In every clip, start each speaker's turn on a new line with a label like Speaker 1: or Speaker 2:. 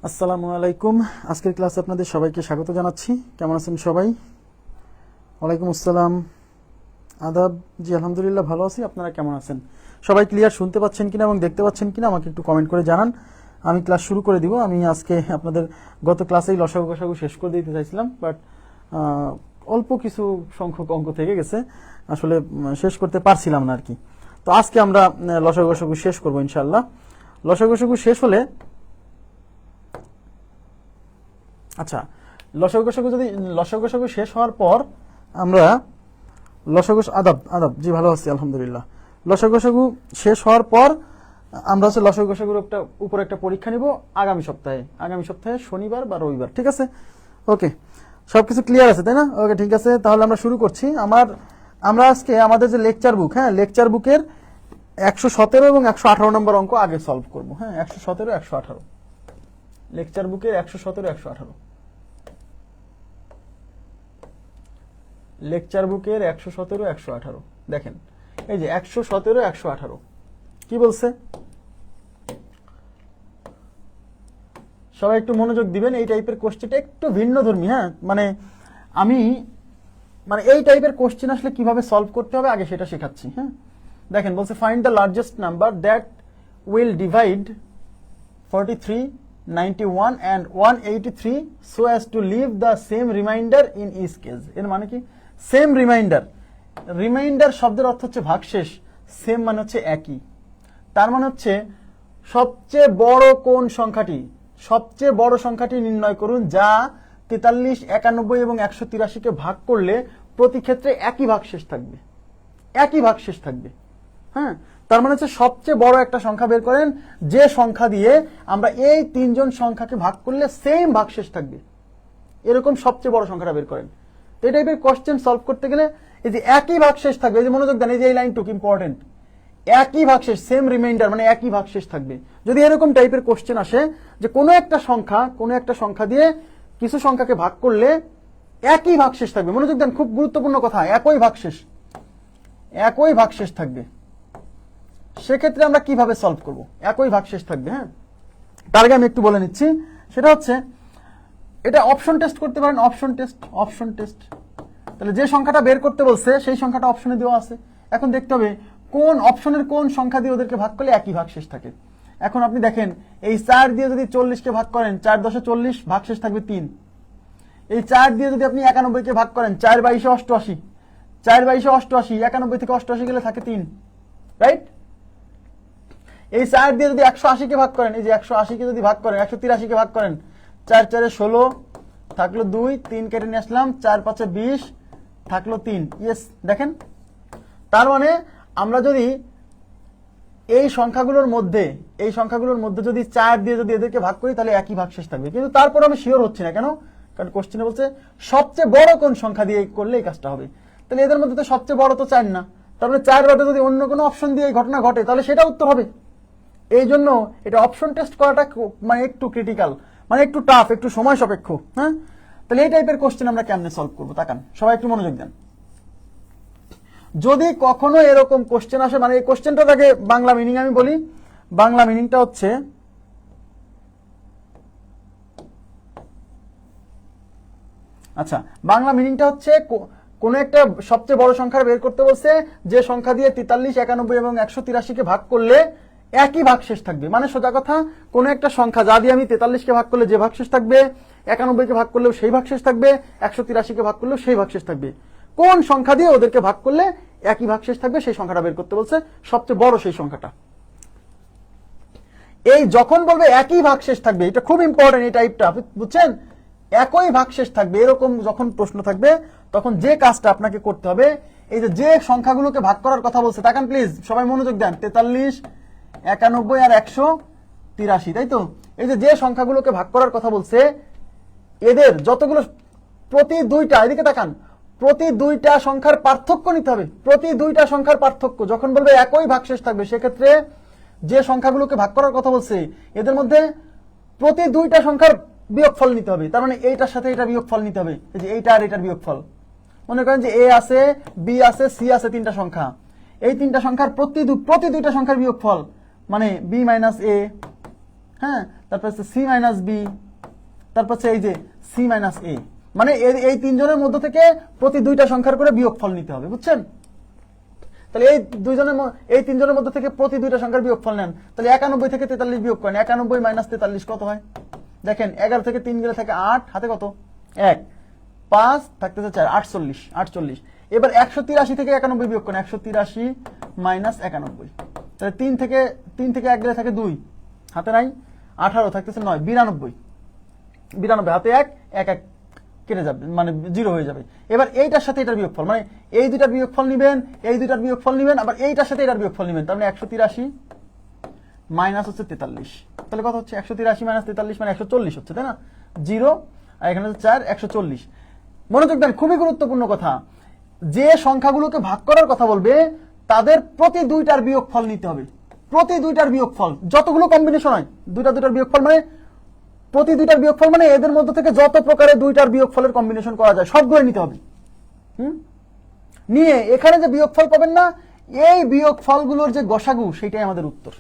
Speaker 1: আসসালামু আলাইকুম। আজকের ক্লাসে আপনাদের সবাইকে স্বাগত জানাচ্ছি। কেমন আছেন সবাই? ওয়ালাইকুম আসসালাম, আদাব। জি আলহামদুলিল্লাহ ভালো আছি। আপনারা কেমন আছেন? সবাই ক্লিয়ার শুনতে পাচ্ছেন কিনা এবং দেখতে পাচ্ছেন কিনা আমাকে একটু কমেন্ট করে জানান। আমি ক্লাস শুরু করে দিব। আমি আজকে আপনাদের গত ক্লাসেই লসাগু গসাগু শেষ করে দিতে চাইছিলাম, বাট অল্প কিছু সংখ্যক অঙ্ক থেকে গেছে, আসলে শেষ করতে পারছিলাম না আর কি। তো আজকে আমরা লসাগু গসাগু শেষ করবো ইনশাআল্লাহ। লসাগু গসাগু শেষ হলে আচ্ছা, লসাগু গসাগু শেষ হওয়ার পর আমরা আদাব আদাব, জি ভালো আছি আলহামদুলিল্লাহ। লসাগু গসাগু শেষ হওয়ার পর আমরা হচ্ছে লসাগু গসাগুর উপর একটা পরীক্ষা নিব আগামী সপ্তাহে শনিবার বা রবিবার, ঠিক আছে? ওকে, সবকিছু ক্লিয়ার আছে তাই না? ওকে, ঠিক আছে, তাহলে আমরা শুরু করছি। আমরা আজকে আমাদের যে লেকচার বুক, লেকচার বুকের 117 এবং 118 নম্বর অঙ্ক আগে সলভ করবো। 117 118 লেকচার বুকের 117 118 লেকচার বুকের 117 118 দেখেন, এই যে 117 118 কি বলছে? সবাই একটু মনোযোগ দিবেন। এই টাইপের কোশ্চেনটা একটু ভিন্নধর্মী। মানে এই টাইপের কোশ্চেন আসলে কিভাবে সলভ করতে হবে আগে সেটা শেখাচ্ছি। দেখেন, বলছে find the largest number that will divide 43, 91 and 183 so as to leave the same remainder in each case। এর মানে কি? সেম রিমাইন্ডার শব্দের অর্থ হচ্ছে ভাগশেষ, সেম মানে হচ্ছে একই। তার মানে হচ্ছে সবচেয়ে বড় কোন সংখ্যাটি, সবচেয়ে বড় সংখ্যাটি নির্ণয় করুন যা 43, 91 এবং 183 কে ভাগ করলে প্রতি ক্ষেত্রে একই ভাগশেষ থাকবে। তার মানে হচ্ছে সবচেয়ে বড় একটা সংখ্যা বের করেন যে সংখ্যা দিয়ে আমরা এই তিনজন সংখ্যাকে ভাগ করলে সেম ভাগশেষ থাকবে, এরকম সবচেয়ে বড় সংখ্যাটা বের করেন। তো এই টাইপের কোশ্চেন সলভ করতে গেলে এই যে একই ভাগশেষ থাকবে, এই যে মনোযোগ দেন, এই যে এই লাইনটুকু ইম্পর্টেন্ট, একই ভাগশেষ, সেম রিমাইন্ডার মানে একই ভাগশেষ থাকবে। যদি এরকম টাইপের কোশ্চেন আসে যে কোনো একটা সংখ্যা দিয়ে কিছু সংখ্যাকে ভাগ করলে একই ভাগশেষ থাকবে, মনোযোগ দেন, খুব গুরুত্বপূর্ণ কথা, একই ভাগশেষ থাকবে, সেক্ষেত্রে আমরা কিভাবে সলভ করব? একই ভাগশেষ থাকবে। তার আগে আমি একটু বলে নিচ্ছি, সেটা হচ্ছে এটা অপশন টেস্ট করতে পারেন। অপশন টেস্ট তাহলে যে সংখ্যাটা বের করতে বলছে সেই সংখ্যাটা অপশনে দেওয়া আছে। এখন দেখতে হবে কোন অপশনের কোন সংখ্যা দিয়ে ওদেরকে ভাগ করলে একই ভাগশেষ থাকে। এখন আপনি দেখেন, এই 4 দিয়ে যদি 40 কে ভাগ করেন, 4 10 40, ভাগশেষ থাকবে 3। এই 4 দিয়ে যদি আপনি 91 কে ভাগ করেন, 4 22 88, 4 22 88, 91 থেকে 88 গেলে থাকে 3, রাইট? এই 4 দিয়ে যদি 180 কে ভাগ করেন, এই যে 180 কে যদি ভাগ করেন, 183 কে ভাগ করেন, 4 4 16 থাকলো 2, 3 কেটে নিয়ে আসলাম, 4 5 20 থাকলো 3। ইয়েস, দেখেন, তার মানে আমরা যদি এই সংখ্যাগুলোর মধ্যে যদি 4 দিয়ে যদি এদেরকে ভাগ করি তাহলে একই ভাগশেষ থাকবে। কিন্তু তারপর আমি শিওর হচ্ছি না, কেন? কারণ কোশ্চেনে বলছে সবচেয়ে বড় কোন সংখ্যা দিয়ে করলে এই কাজটা হবে। তাহলে এদের মধ্যে তো সবচেয়ে বড় তো 4 না, তারপরে 4 বাদে যদি অন্য কোনো অপশন দিয়ে এই ঘটনা ঘটে তাহলে সেটা উত্তর হবে। এই জন্য এটা অপশন টেস্ট করাটা মানে একটু ক্রিটিক্যাল, মানে একটু টাফ, একটু সময় সাপেক্ষ। তাহলে এই টাইপের কোশ্চেন আমরা কেমনে সলভ করবো? তাকান, সবাই একটু মনোযোগ দেন। যদি কখনো এরকম কোশ্চেন আসে, মানে এই কোশ্চেনটাকে বাংলা মিনিং আমি বলি, বাংলা মিনিংটা হচ্ছে বাংলা মিনিংটা হচ্ছে কোন একটা সবচেয়ে বড় সংখ্যা বের করতে বলছে যে সংখ্যা দিয়ে 43, 91 এবং 183 কে ভাগ করলে একই ভাগশেষ থাকবে। মানে সোজা কথা, কোন একটা সংখ্যা যা দিয়ে আমি 43 কে ভাগ করলে যে ভাগশেষ থাকবে, 91 কে ভাগ করলেও সেই ভাগশেষ থাকবে, 183 কে ভাগ করলেও সেই ভাগশেষ থাকবে। কোন সংখ্যা দিয়ে ওদেরকে ভাগ করলে একই ভাগশেষ থাকবে সেই সংখ্যাটা বের করতে বলছে, সবচেয়ে বড় সেই সংখ্যাটা। এই যখন বলবে একই ভাগশেষ থাকবে, এটা খুব ইম্পর্টেন্ট, এই টাইপটা বুঝছেন, একই ভাগশেষ থাকবে, এরকম যখন প্রশ্ন থাকবে তখন যে কাজটা আপনাকে করতে হবে, এই যে সংখ্যাগুলোকে ভাগ করার কথা বলছে, তাকান প্লিজ, সবাই মনোযোগ দেন, 43, 91 আর 183, তাই তো? এই যে সংখ্যাগুলোকে ভাগ করার কথা বলছে, এদের যতগুলো প্রতি দুইটা, এদিকে তাকান, প্রতি দুইটা সংখ্যার পার্থক্য নিতে হবে। প্রতি দুইটা সংখ্যার পার্থক্য যখন বলবে একই ভাগশেষ থাকবে, সেক্ষেত্রে যে সংখ্যাগুলোকে ভাগ করার কথা বলছে এদের মধ্যে প্রতি দুইটা সংখ্যার বিয়োগফল নিতে হবে। তার মানে এইটার সাথে এটা বিয়োগফল নিতে হবে, এই যে এইটা আর এটার বিয়োগফল। মনে করেন যে এ আছে, বি আছে, সি আছে, 3টা সংখ্যা, এই 3টা সংখ্যার প্রতি দুইটা সংখ্যার বিয়োগফল মানে বি মাইনাস এ হ্যাঁ, তারপর হচ্ছে সি মাইনাস বি, তারপর হচ্ছে এই যে সি মাইনাস এ। মানে এই তিনজনের মধ্যে থেকে প্রতি দুইটা সংখ্যার করে বিয়োগফল নিতে হবে, বুঝছেন? তাহলে এই তিনজনের মধ্যে থেকে প্রতি দুইটা সংখ্যার বিয়োগফল নেন। তাহলে 91 থেকে 43 বিয়োগ করেন। 91 মাইনাস 43 কত হয়? দেখেন 11 থেকে 3 গেলে থাকে 8, হাতে কত? 1, 5 থাকতেছে 4, 48। এবার 183 থেকে 91 বিয়োগ করেন। 183 মাইনাস 91। তাহলে 3 থেকে 1 গেলে থাকে 2, হাতে নাই। 18 থাকতেছে 9, 92 হাতে 1 কেটে যাবে, মানে 0 হয়ে যাবে। এবার এইটার সাথে এটার বিয়োগফল, মানে এই দুইটার বিয়োগফল নিবেন, এই দুইটার বিয়োগফল নিবেন, আবার এইটার সাথে এটার বিয়োগফল নিবেন। তার মানে 183 মাইনাস হচ্ছে 43। তাহলে কত হচ্ছে? 183 মাইনাস 43 মানে 140 হচ্ছে, তাই না? 0 আর এখানে হচ্ছে 4, 140। মনোযোগ দেন, খুবই গুরুত্বপূর্ণ কথা। যে সংখ্যাগুলোকে ভাগ করার কথা বলবে তাদের প্রতি দুইটার বিয়োগফল নিতে হবে। প্রতি দুইটার বিয়োগফল, যতগুলো কম্বিনেশন হয় দুইটার বিয়োগফল, মানে প্রতি দুইটার বিয়োগফল মানে এদের মধ্যে থেকে যত প্রকারের দুইটার বিয়োগফলের কম্বিনেশন করা যায় সবগুলো নিতে হবে। নিয়ে এখানে যে বিয়োগফল পাবেন না, এই বিয়োগফলগুলোর যে গসাগু সেটাই আমাদের উত্তর।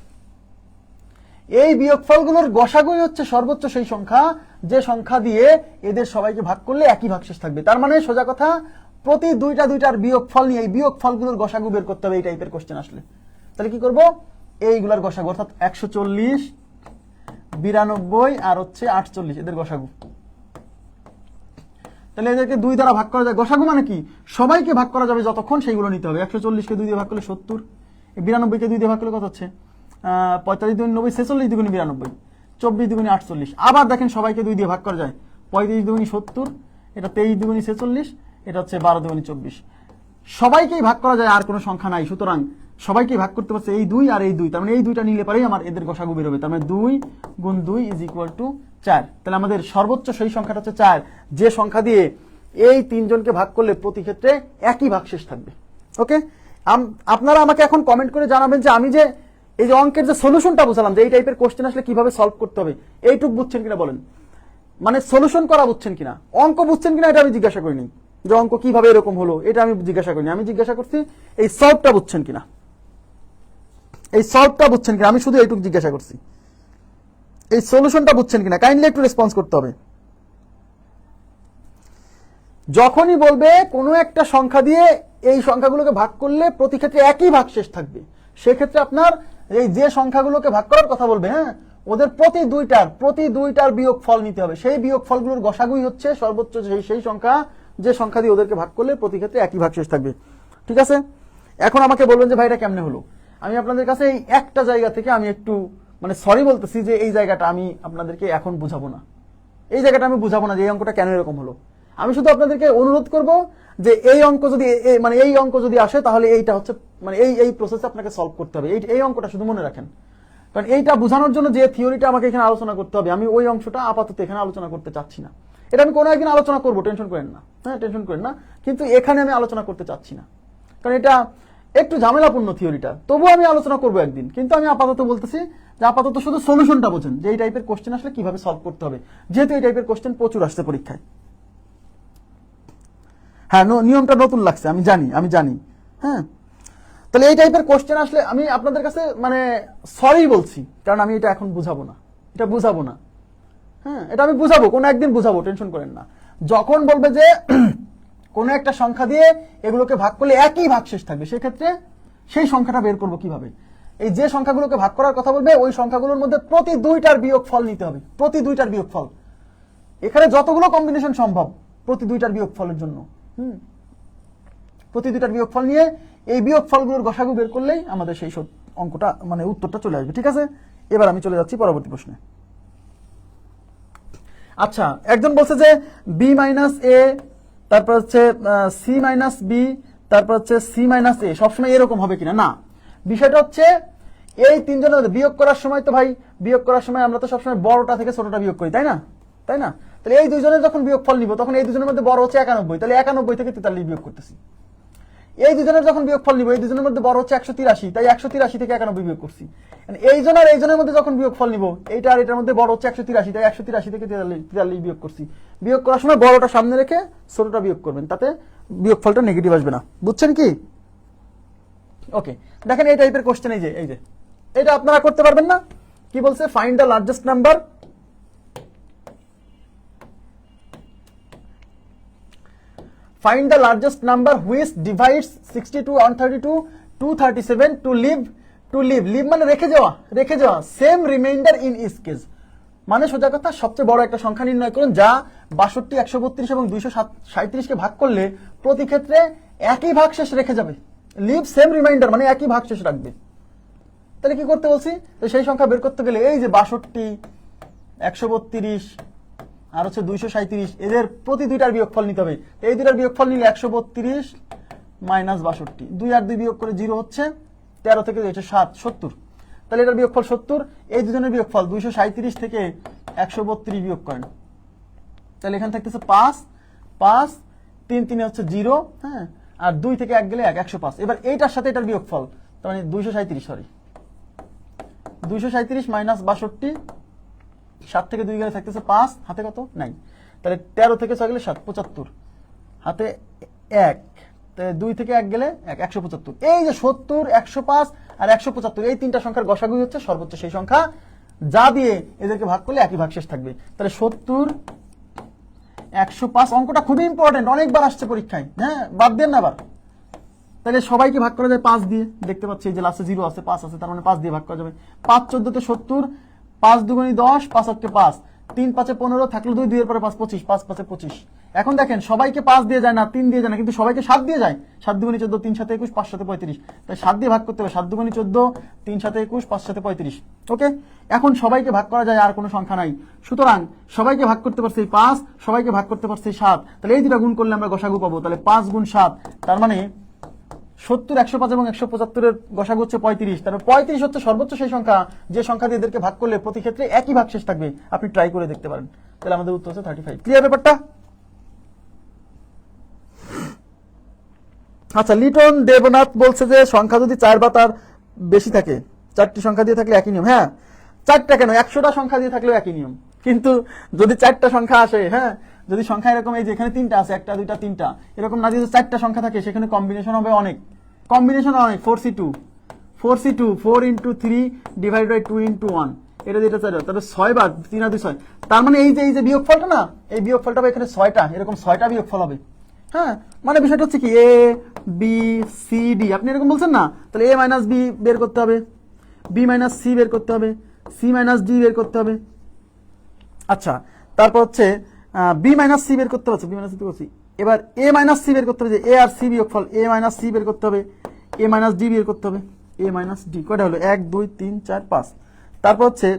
Speaker 1: এই বিয়োগফলগুলোর গসাগুই হচ্ছে সর্বোচ্চ সেই সংখ্যা যে সংখ্যা দিয়ে এদের সবাইকে ভাগ করলে একই ভাগশেষ থাকবে। তার মানে সোজা কথা, প্রতি দুইটার বিয়োগফল নিয়ে এই বিয়োগফলগুলোর গসাগু বের করতে হবে এই টাইপের কোশ্চেন আসলে। তাহলে কি করব? এইগুলার গসাগু, অর্থাৎ 140, 92 আর হচ্ছে 48 এদের গসাগু। তাহলে এদেরকে 2 দ্বারা ভাগ করা যায়। গসাগু মানে কি? সবাইকে ভাগ করা যাবে যতক্ষণ সেইগুলো নিতে হবে। 140কে 2 দিয়ে ভাগ করলে 70, 92কে 2 দিয়ে ভাগ করলে কত হচ্ছে? 45 দুগুণে 90, 46 দুগুণে 92, 24 দুগুণে 48। আবার দেখেন সবাইকে 2 দিয়ে ভাগ করা যায়। 35 দুগুণে 70, এটা 23 দুগুণে 46, এটা হচ্ছে 12 দুগুণে 24। সবাইকেই ভাগ করা যায়, আর কোনো সংখ্যা নাই। সুতরাং সবাইকে ভাগ করতে পারছে এই 2 আর এই 2। তার মানে এই দুইটা নিলে পরেই আমার এদের গসাগু বের হবে। তার মানে 2 গুণ 2 ইজ ইকুয়াল টু 4। তাহলে আমাদের সর্বোচ্চ সেই সংখ্যাটা হচ্ছে 4, যে সংখ্যা দিয়ে এই তিনজনকে ভাগ করলে প্রতি ক্ষেত্রে একই ভাগশেষ থাকবে। ওকে, আপনারা আমাকে এখন কমেন্ট করে জানাবেন যে আমি যে এই যে অঙ্কের যে সলিউশনটা বুঝলাম, যে এই টাইপের কোশ্চেন আসলে কিভাবে সলভ করতে হবে, এইটুক বুঝছেন কিনা বলেন। মানে সলিউশন করা বুঝছেন কিনা, অঙ্ক বুঝছেন কিনা এটা আমি জিজ্ঞাসা করিনি। যে অঙ্ক কিভাবে এরকম হলো এটা আমি জিজ্ঞাসা করিনি। আমি জিজ্ঞাসা করছি এই সলভটা বুঝছেন কিনা, এই সলভটা বুঝছেন কিনা, আমি শুধু এইটুকু জিজ্ঞাসা করছি। এই সলিউশনটা বুঝছেন কিনা কাইন্ডলি একটু রেসপন্স করতে হবে। যখনই বলবে কোনো একটা সংখ্যা দিয়ে এই সংখ্যাগুলোকে ভাগ করলে প্রতি ক্ষেত্রে একই ভাগশেষ থাকবে, সেক্ষেত্রে আপনার এই যে সংখ্যাগুলোকে ভাগ করার কথা বলবে, হ্যাঁ, ওদের প্রতি দুইটার বিয়োগফল নিতে হবে। সেই বিয়োগফলগুলোর গসাগুই হচ্ছে সর্বোচ্চ সেই সংখ্যা যে সংখ্যা দিয়ে ওদেরকে ভাগ করলে প্রতি ক্ষেত্রে একই ভাগশেষ থাকবে। ঠিক আছে, এখন আমাকে বলবেন যে ভাই এটা কেমনে হলো। আমি আপনাদের কাছে এই একটা জায়গা থেকে আমি একটু মানে সরি বলতেছি যে এই জায়গাটা আমি আপনাদেরকে এখন বুঝাবো না। এই জায়গাটা আমি বুঝাবো না যে এই অঙ্কটা কেন এরকম হলো। আমি শুধু আপনাদেরকে অনুরোধ করব যে এই অঙ্ক যদি আসে তাহলে এইটা হচ্ছে মানে এই প্রসেসে আপনাকে সলভ করতে হবে। এই অঙ্কটা শুধু মনে রাখেন, কারণ এইটা বোঝানোর জন্য যে থিওরিটা আমাকে এখানে আলোচনা করতে হবে, আমি ওই অংশটা আপাতত এখানে আলোচনা করতে চাচ্ছি না। এটা আমি কোনো একদিন আলোচনা করবো, টেনশন করেন না, হ্যাঁ টেনশন করেন না, কিন্তু এখানে আমি আলোচনা করতে চাচ্ছি না, কারণ এটা একটু ঝামেলাপূর্ণ থিওরিটা। তবুও আমি আলোচনা করবো একদিন, কিন্তু আমি আপাতত বলতেছি যে আপাতত শুধু সলিউশনটা বোঝেন যে এই টাইপের কোশ্চেন আসলে কিভাবে সলভ করতে হবে, যেহেতু এই টাইপের কোশ্চেন প্রচুর আসছে পরীক্ষায়। হ্যাঁ, নিয়মটা নতুন লাগছে, আমি জানি। হ্যাঁ, তাহলে এই টাইপের কোশ্চেন আসলে আমি আপনাদের কাছে মানে সরি বলছি, কারণ আমি এটা এখন বুঝাবো না, হ্যাঁ এটা আমি বুঝাবো, কোনো একদিন বুঝাবো, টেনশন করেন না। যখন বলবে যে কোনো একটা সংখ্যা দিয়ে এগুলোকে ভাগ করলে একই ভাগশেষ থাকবে, সেক্ষেত্রে সেই সংখ্যাটা বের করবো কিভাবে। এই যে সংখ্যাগুলোকে ভাগ করার কথা বলবে ওই সংখ্যাগুলোর মধ্যে প্রতি দুইটার বিয়োগফল নিতে হবে, প্রতি দুইটার বিয়োগফল। এখানে যতগুলো কম্বিনেশন সম্ভব প্রতি দুইটার বিয়োগফলের জন্য, প্রতি দুইটার বিয়োগফল নিয়ে এই বিয়োগফলগুলোর গসাগু বের করলেই আমাদের সেই অঙ্কটা মানে উত্তরটা চলে আসবে। ঠিক আছে, এবার আমি চলে যাচ্ছি পরবর্তী প্রশ্নে। আচ্ছা, একজন বলছে যে বি মাইনাস এ, তারপর হচ্ছে সি মাইনাস বি, তারপর হচ্ছে সি মাইনাস এ সবসময় এরকম হবে কিনা। না, বিষয়টা হচ্ছে এই তিনজনের বিয়োগ করার সময় তো ভাই বিয়োগ করার সময় আমরা তো সবসময় বড়টা থেকে ছোটটা বিয়োগ করি, তাই না? তাহলে এই দুইজনের যখন বিয়োগফল নিব তখন এই দুজনের মধ্যে বড় হচ্ছে 91, তাহলে 91 থেকে 43 বিয়োগ করতেছি। এই দুজনের যখন বিয়োগফল নিব এই দুজনের মধ্যে বড় হচ্ছে 183, তাই 183 থেকে 91 বিয়োগ করছি। এইজন আর এইজনের মধ্যে যখন বিয়োগফল নিব এইটা আর এটার মধ্যে বড় হচ্ছে 183, তাই 183 থেকে 43 বিয়োগ করছি। বিয়োগ করার সময় বড়টা সামনে রেখে ছোটটা বিয়োগ করবেন, তাতে বিয়োগফলটা নেগেটিভ আসবে না। বুঝছেন কি? ওকে, দেখেন এই টাইপের কোশ্চেন এই যে এটা আপনারা করতে পারবেন না, কি বলছে? Find the largest number find the largest number which divides 62 132 237 to live মানে রেখে যাওয়া same remainder in each case, মানে সোজা কথা সবচেয়ে বড় একটা সংখ্যা নির্ণয় করুন যা 62 132 এবং 237 কে ভাগ করলে প্রতি ক্ষেত্রে একই ভাগশেষ রেখে যাবে। লিভ সেম রিমাইন্ডার মানে একই ভাগশেষ রাখবে। তাহলে কি করতে বলছি? তো সেই সংখ্যা বের করতে গেলে এই যে 62 132 আর হচ্ছে 237 এদের প্রতি দুইটার বিয়োগফল নিতে হবে। এই দুইটার বিয়োগফল নিলে 132 মাইনাস 62, 2 আর 2 বিয়োগ করে 0 হচ্ছে 13 থেকে হচ্ছে 7 70। তাহলে এটার বিয়োগফল 70, এই দুজনের বিয়োগফল 237 থেকে 132 বিয়োগ করেন, তাহলে এখানে থাকতেছে 5 5 3 3 হচ্ছে 0, হ্যাঁ, আর 2 থেকে 1 গেলে 105। এবার এইটার সাথে এটার বিয়োগফল তার মানে 237 মাইনাস 62, 7 থেকে 2 গেলে থাকতেছে 5, হাতে কত নাই, তাহলে 13 থেকে 6 গেলে 7 75, হাতে 1, তাহলে 2 থেকে 1 গেলে 175। এই যে 70 105 আর 175 এই তিনটা সংখ্যার গসাগুই হচ্ছে সর্বোচ্চ সেই সংখ্যা যা দিয়ে এদেরকে ভাগ করলে একই ভাগশেষ থাকবে। তাহলে 70 105 অঙ্কটা খুবই ইম্পর্টেন্ট, অনেকবার আসছে পরীক্ষায়, হ্যাঁ, বাদ দেন না আবার। তাহলে সবাইকে ভাগ করা যায় 5 দিয়ে, দেখতে পাচ্ছি এই যে লাস্টে 0 আছে 5 আছে, তার মানে 5 দিয়ে ভাগ করা যাবে। 5 14 তে 70, 5 দুগুণে 10, 5 8 5, 3 5 15 থাকলো 2, 2 এর পরে 5 25, 5 5 25। এখন দেখেন সবাইকে 5 দিয়ে যায় না, 3 দিয়ে যায় না, কিন্তু সবাইকে 7 দিয়ে যায়। 7 দুগুণে 14, 3 7 21, 5 7 35, তাই 7 দিয়ে ভাগ করতে হবে। 7 দুগুণে 14, 3 7 21, 5 7 35। ওকে, এখন সবাইকে ভাগ করা যায়, আর কোনো সংখ্যা নাই, সুতরাং সবাইকে ভাগ করতে পারছি 5, সবাইকে ভাগ করতে পারছি 7, তাহলে এই দুটো গুণ করলে আমরা গসাগু পাবো। তাহলে 5 গুণ 7, তার মানে 70 105 এবং 175 এর গসাগু হচ্ছে 35, তারপর 35 হচ্ছে সর্বোচ্চ সেই সংখ্যা যে সংখ্যা দিয়ে এদেরকে ভাগ করলে প্রতি ক্ষেত্রে একই ভাগশেষ থাকবে। আপনি ট্রাই করে দেখতে পারেন। তাহলে আমাদের উত্তর হচ্ছে 35। ক্লিয়ার ব্যাপারটা? আচ্ছা, লিটন দেবনাথ বলছে যে সংখ্যা যদি 4 বা তার বেশি থাকে, 4টি সংখ্যা দিয়ে থাকলে একই নিয়ম। হ্যাঁ, 4টা কেন, 100টা সংখ্যা দিয়ে থাকলেও একই নিয়ম, কিন্তু যদি 4টা সংখ্যা আসে, হ্যাঁ, যদি সংখ্যা এরকম এই যে এখানে 3টা আছে, 1টা 2টা 3টা এরকম না, যদি 4টা সংখ্যা থাকে সেখানে কম্বিনেশন হবে অনেক, 4C2 4 into 3 divided by 2 into 1, এটা যেটা 4, তাহলে 6 বার 3 আর 2 6, তার মানে এই যে বিয়োগফলটা না, এই বিয়োগফলটা এখানে 6টা, এরকম 6টা বিয়োগফল হবে। হ্যাঁ, মানে বিষয়টা হচ্ছে কি A B C D, আপনি এরকম বলছেন না, তাহলে A মাইনাস B বের করতে হবে, B মাইনাস C বের করতে হবে, C মাইনাস D বের করতে হবে। আচ্ছা, তারপর হচ্ছে B মাইনাস C বের করতে পারছে, B মাইনাস C করছি। এবার A মাইনাস C বের করতে হবে, যে A আর C বিয়োগফল, A মাইনাস C বের করতে হবে, A মাইনাস D বের করতে হবে, A মাইনাস D কয়টা হলো 1 2 3 4 5। তারপর হচ্ছে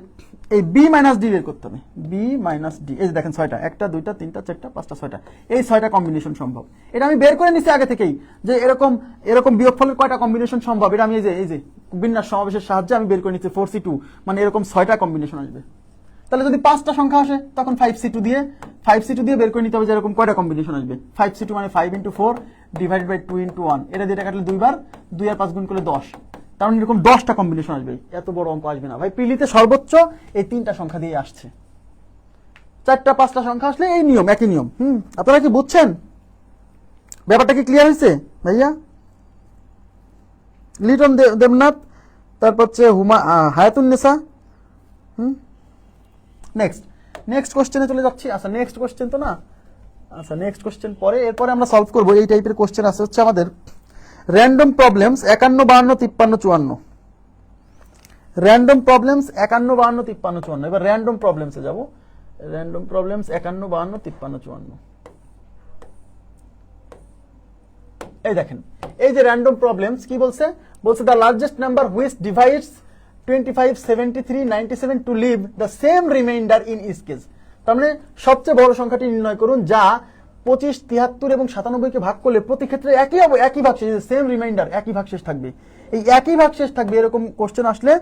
Speaker 1: এই B মাইনাস D বের করতে হবে, B মাইনাস D, এই যে দেখেন 6টা, 1টা 2টা 3টা 4টা 5টা 6টা, এই 6টা কম্বিনেশন সম্ভব। এটা আমি বের করে নিছি আগে থেকেই যে এরকম বিয়োগফলের কয়টা কম্বিনেশন সম্ভব, এটা আমি এই যে বিন্যাস সমাবেশের সাহায্যে আমি বের করে নিচ্ছি। 4C2 মানে এরকম 6টা কম্বিনেশন আসবে। তাহলে যদি 5টা সংখ্যা আসে তখন 5C2 দিয়ে বের করে নিতে হবে যে এরকম কয়টা কম্বিনেশন আসবে। 5C2 মানে 5 into 4 divided by 2 into 1, এটা দিয়ে কাটলে 2 বার, 2 আর 5 গুণ করলে 10, তার মানে এরকম 10টা কম্বিনেশন আসবে। এত বড় অঙ্ক আসবে না ভাই, পিলিতে সর্বোচ্চ এই 3টা সংখ্যা দিয়ে আসছে। 4টা 5টা সংখ্যা আসলে এই নিয়ম, একই নিয়ম। আপনারা কি বুঝছেন? ব্যাপারটা কি ক্লিয়ার হয়েছে ভাইয়া? লিটন দেবনাথ, তারপর হচ্ছে হায়াতুন্নেসা। নেক্সট কোশ্চেনে চলে যাচ্ছি। আচ্ছা, নেক্সট কোশ্চেন তো না, আচ্ছা নেক্সট কোশ্চেন পরে, এরপরে আমরা সলভ করবো এই টাইপের কোশ্চেন আছে হচ্ছে আমাদের র্যান্ডম প্রবলেমস 51 52 53 54। Random problems 51 52 53 54। এবার র্যান্ডম প্রবলেমসে যাব। Random problems 51 52 53 54। এই দেখেন, এই যে র্যান্ডম প্রবলেমস কি বলছে the largest number which divides 25 73 97 to leave the same remainder in each case. তার মানে সবচেয়ে বড় সংখ্যাটি নির্ণয় করুন যা 25 73 এবং 97 কে ভাগ করলে প্রতি ক্ষেত্রে একই ভাগশেষ, সেম রিমাইন্ডার, একই ভাগশেষ থাকবে। এই একই ভাগশেষ থাকবে এরকম কোশ্চেন আসলে,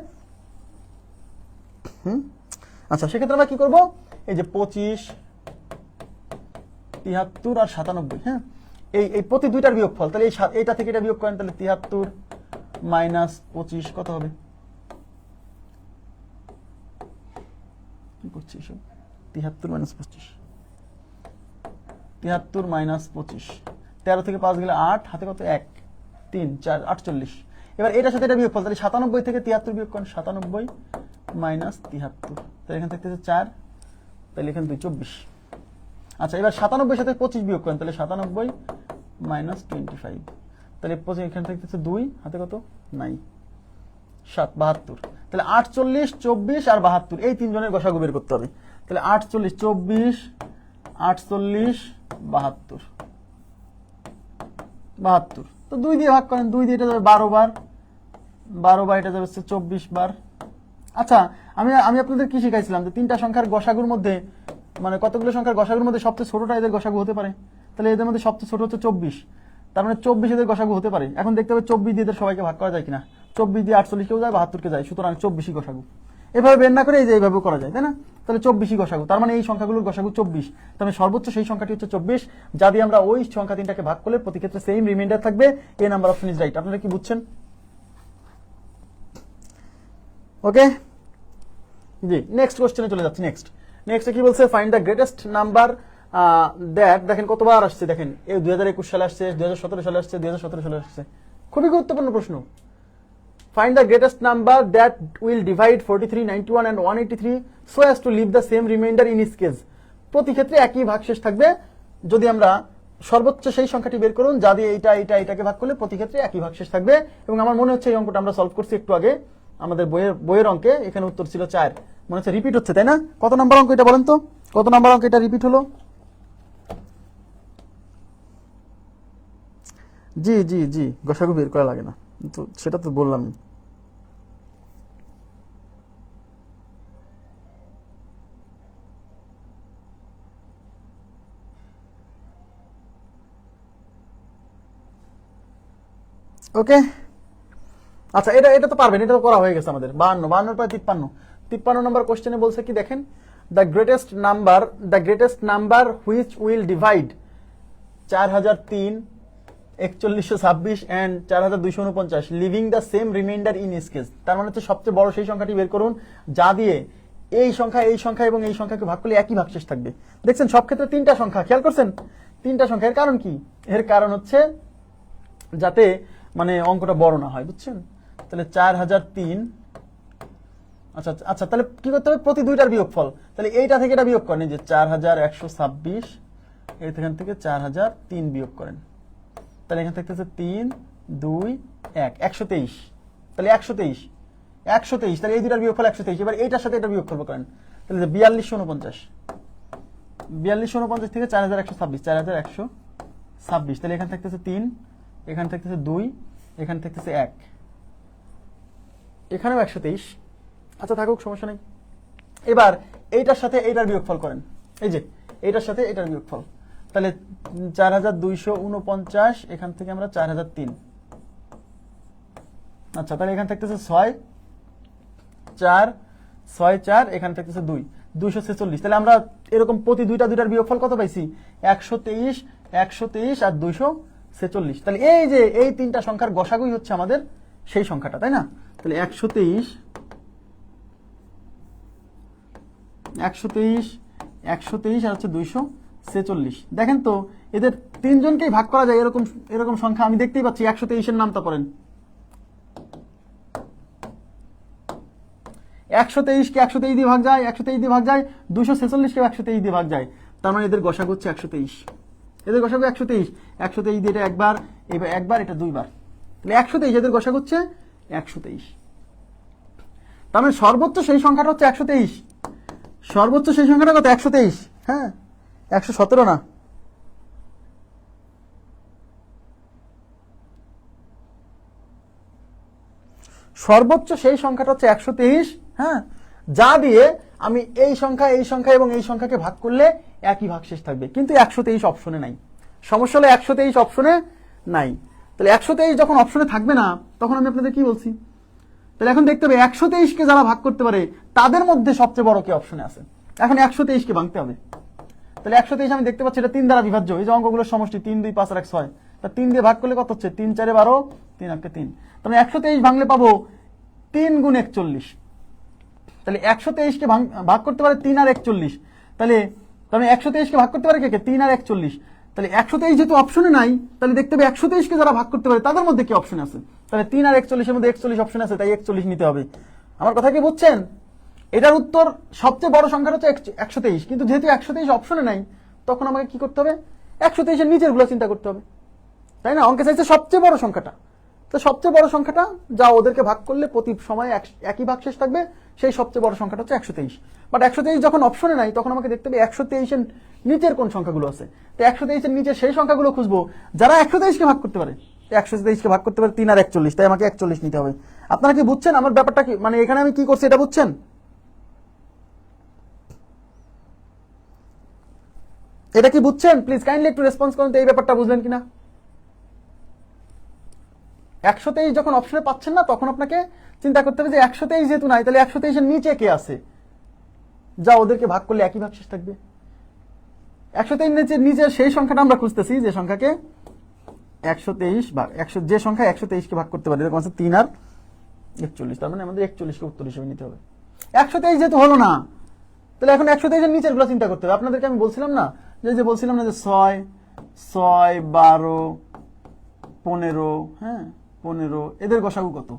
Speaker 1: আচ্ছা সেক্ষেত্রে আমরা কি করব, এই যে 25 73 আর 97, হ্যাঁ, এই প্রতি দুইটার বিয়োগফল, তাহলে এইটা থেকে এটা বিয়োগ করেন, তাহলে 73 মাইনাস 25 কত হবে? কি করছি এসব? 73 মাইনাস 25, 73 মাইনাস 25, 13 থেকে 5 গেলে 8, হাতে কত 1 3 4 48। এবার এটার সাথে এটা বিয়োগফল, তাহলে 97 থেকে 73 বিয়োগ করেন, 97 মাইনাস 73, তাহলে এখান থাকতেছে 4, তাহলে এখানে 2 24। আচ্ছা এবার 97 সাথে 25 বিয়োগ করেন, তাহলে 97 মাইনাস 25, তাহলে এখানে থাকতেছে 2, হাতে কত নাই 7, 72। তাহলে 48, 24 আর 72 এই তিনজনের গসাগু বের করতে হবে। তাহলে 48, 24, 48, 72, 72, তো 2 দিয়ে ভাগ করেন, 2 দিয়ে এটা যাবে 12 বার, 12 বার এটা যাবে 24 বার। আচ্ছা আমি আপনাদের কি শিখাইছিলাম যে তিনটা সংখ্যার গসাগুর মধ্যে মানে কতগুলো সংখ্যার গসাগুর মধ্যে সবচেয়ে ছোটটা এদের গসাগু হতে পারে, তাহলে এদের মধ্যে সবচেয়ে ছোট হচ্ছে 24, তার মানে 24 এদের গসাগু হতে পারে। এখন দেখতে হবে 24 দিয়ে এদের সবাইকে ভাগ করা যায় কিনা, 24 দিয়ে 48 কেও যায়, 72 কে যায়, সুতরাং 24ই গসাগু। এভাবে বের না করে এই যে এইভাবে করা যায়, তাই না? তাহলে 24ই গসাগু, তার মানে এই সংখ্যাগুলোর গসাগু 24, তার মানে সর্বোচ্চ সেই সংখ্যাটি হচ্ছে 24, যা দিয়ে আমরা ওই সংখ্যা তিনটাকে ভাগ করলে প্রতি ক্ষেত্রে সেম রিমাইন্ডার থাকবে। এ নাম্বার অপশন ইজ রাইট। আপনারা কি বুঝছেন? ওকে জি, নেক্সট কোশ্চেনে চলে যাচ্ছি। নেক্সট কি বলছে? Find the greatest number that, দেখেন কতবার আসছে, দেখেন এই 2021 সালে আসছে, 2017 সালে আসছে, 2017 সালে আসছে। খুবই গুরুত্বপূর্ণ প্রশ্ন। Find the greatest number that will divide 43, 91 and 183 so as to leave the same remainder in its case। প্রতি ক্ষেত্রে একই ভাগশেষ থাকবে যদি আমরা সর্বোচ্চ সেই সংখ্যাটি বের করুন যা দিয়ে এটাকে ভাগ করলে প্রতি ক্ষেত্রে একই ভাগশেষ থাকবে। এবং আমার মনে হচ্ছে এই অঙ্কটা আমরা সলভ করছি একটু আগে আমাদের বইয়ের অঙ্কে, এখানে উত্তর ছিল 4, মনে হচ্ছে রিপিট হচ্ছে, তাই না? কত নাম্বার অঙ্ক এটা বলেন তো, কত নাম্বার অঙ্ক এটা রিপিট হলো? জি জি জি, গসাগু বের করা লাগে না, তো সেটা তো বললাম। ওকে আচ্ছা, এটা তো পারবেন, এটা তো করা হয়ে গেছে আমাদের। 52 প্রায় 53 নম্বর কোশ্চেনে বলছে কি দেখেন, the greatest number which will divide 4003, 4126 and 4249 leaving the same remainder in each case. তার মানে হচ্ছে সবচেয়ে বড় সেই সংখ্যাটি বের করুন যা দিয়ে এই সংখ্যা এবং এই সংখ্যাকে ভাগ করলে একই ভাগশেষ থাকবে। দেখছেন সব ক্ষেত্রে তিনটা সংখ্যা, খেয়াল করছেন? তিনটা সংখ্যা। এর কারণ কি? এর কারণ হচ্ছে যাতে মানে অঙ্কটা বড় না হয়, বুঝছেন? তাহলে 4003, আচ্ছা তাহলে কি করতে হবে? প্রতি দুইটার বিয়োগফল, তাহলে এইটা থেকে এটা বিয়োগ করেন, যে 4126, এখান থেকে 4003 বিয়োগ করেন, তাহলে এখান থেকে 3, 2, 1, 123, তাহলে 123, তাহলে এই দুইটার বিয়োগফল 123। এবার এইটার সাথে এটা বিয়োগফল করেন, তাহলে 4249 থেকে 4126, 4126, তাহলে এখান থাকতেছে 3, এখান থাকতেছে 2, এখান থাকতেছে 1, এখানেও 123। আচ্ছা থাকুক, সমস্যা নেই। এবার এইটার সাথে এইটার বিয়োগফল করেন, এই যে এইটার সাথে এটার বিয়োগফল, তাহলে 4249, এখান থেকে আমরা 4003, আচ্ছা তাহলে এখান থাকতেছে 6, 4, 6, 4, এখান থাকতেছে 2, 246। তাহলে আমরা এরকম প্রতি দুইটার বিয়োগফল কত পাইছি? 123 আর 246। তাহলে এই যে এই তিনটা সংখ্যার গসাগুই হচ্ছে আমাদের সেই সংখ্যাটা, তাই না? তাহলে 123 আর হচ্ছে 246। দেখেন তো এদের তিনজনকেই ভাগ করা যায় এরকম সংখ্যা আমি দেখতেই পাচ্ছি। 123 এর নামটা পড়েন। 123 কে 123 দিয়ে ভাগ যায়, 246 কে 123 দিয়ে ভাগ যায়, তার মানে এদের গসাগু হচ্ছে 123। এদের গসাগু 123 দিয়ে এটা একবার এটা দুইবার, তাহলে 123 এদের গসাগু হচ্ছে 123। তার মানে সর্বোচ্চ সেই সংখ্যাটা হচ্ছে 123। সর্বোচ্চ সেই সংখ্যাটা কত? 123। হ্যাঁ, 117 না। সর্বোচ্চ সেই সংখ্যাটা হচ্ছে 123। হ্যাঁ, যা দিয়ে আমি এই সংখ্যা এবং এই সংখ্যাকে ভাগ করলে একই ভাগশেষ থাকবে, কিন্তু 123 অপশনে নাই। সমস্যা হলো 123 অপশনে নাই। তাহলে 123 যখন অপশনে থাকবে না, তখন আমি আপনাদের কি বলছি? তাহলে এখন দেখতে হবে 123 কে যারা ভাগ করতে পারে তাদের মধ্যে সবচেয়ে বড় কে অপশনে আছে। এখন 123 কে ভাঙতে হবে। তাহলে 123 আমি দেখতে পাচ্ছি এটা 3 দ্বারা বিভাজ্য। এই যে অঙ্কগুলোর সমষ্টি 3, 2, 5 আর 1, 6, তা 3 দিয়ে ভাগ করলে কত হচ্ছে? 3, 4, 12, 3, 8, 3। তাহলে 123 ভাঙলে পাবো 3 গুণ 41। তাহলে 123 কে ভাগ করতে পারে 3 আর 41। তাহলে 123 কে ভাগ করতে পারে কে? 3 আর 41। তাহলে 123 যেহেতু অপশনে নাই, তাহলে দেখতে হবে 123 কে যারা ভাগ করতে পারে তাদের মধ্যে কি অপশন আছে। তাহলে 3 আর 41 এর মধ্যে 41 অপশন আছে, তাই 41 নিতে হবে। আমার কথা কি বুঝছেন? এটার উত্তর সবচেয়ে বড় সংখ্যা হচ্ছে 123, কিন্তু যেহেতু 123 অপশনে নাই, তখন আমাকে কি করতে হবে? 123-এর নিচের গুলো চিন্তা করতে হবে, তাই না? অঙ্কে চাইছে সবচেয়ে বড় সংখ্যাটা, তো সবচেয়ে বড় সংখ্যাটা যা ওদেরকে ভাগ করলে প্রতি সময় একই ভাগশেষ থাকবে, সেই সবচেয়ে বড় সংখ্যাটা হচ্ছে 123। বাট 123 যখন অপশনে নাই, তখন আমাকে দেখতে হবে 123-এর নিচের কোন সংখ্যাগুলো আছে। তো 123-এর নিচে সেই সংখ্যাগুলো খুঁজবো যারা 123-কে ভাগ করতে পারে। 123-কে ভাগ করতে পারে 3 আর 41, তাই আমাকে 41 নিতে হবে। আপনারা কি বুঝছেন আমার ব্যাপারটা কি? মানে এখানে আমি কি করছি এটা বুঝছেন? এটা কি বুঝছেন? প্লিজ কাইন্ডলি একটু রেসপন্স করুন তো, এই ব্যাপারটা বুঝলেন কিনা। 123 যখন অপশনে পাচ্ছেন না, তখন আপনাকে চিন্তা করতে হবে যে 123 যেহেতু নাই, তাহলে 123-এর নিচে কে আছে যা ওদেরকে ভাগ করলে একই ভাগশেষ থাকবে। 123 নিচে সেই সংখ্যাটা আমরা খুঁজতেছি, যে সংখ্যাকে 123 ভাগ 100, যে সংখ্যা 123-কে ভাগ করতে পারে, এরকম আছে 3 আর 41। তার মানে আমাদের 41-কে উত্তর হিসেবে নিতে হবে। 123 যেহেতু হলো না, তাহলে এখন 123-এর নিচের গুলো চিন্তা করতে হবে। আপনাদেরকে আমি বলছিলাম না যে বলছিলাম না যে 6, 12, 15, হ্যাঁ 15, এদের গসাগু কত?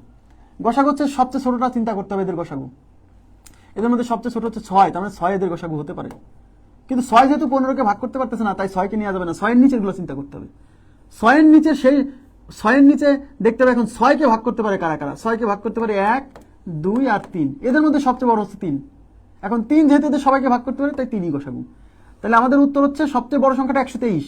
Speaker 1: গসাগু হচ্ছে সবচেয়ে ছোটটা চিন্তা করতে হবে, এদের গসাগু। এদের মধ্যে সবচেয়ে ছোট হচ্ছে 6, তার মানে 6 এদের গসাগু হতে পারে। কিন্তু 6 যেহেতু 15-কে ভাগ করতে পারতেছে না, তাই 6-কে নেওয়া যাবে না। 6-এর নিচের গুলো চিন্তা করতে হবে। 6-এর নিচে সেই 6-এর নিচে দেখতে হবে এখন 6-কে ভাগ করতে পারে কারা কারা। 6-কে ভাগ করতে পারে 1, 2 আর 3। এদের মধ্যে সবচেয়ে বড় হচ্ছে 3। এখন 3 যেহেতু এদের সবাইকে ভাগ করতে পারে, তাই 3ই গসাগু। তাহলে আমাদের উত্তর হচ্ছে সবচেয়ে বড় সংখ্যাটা 123,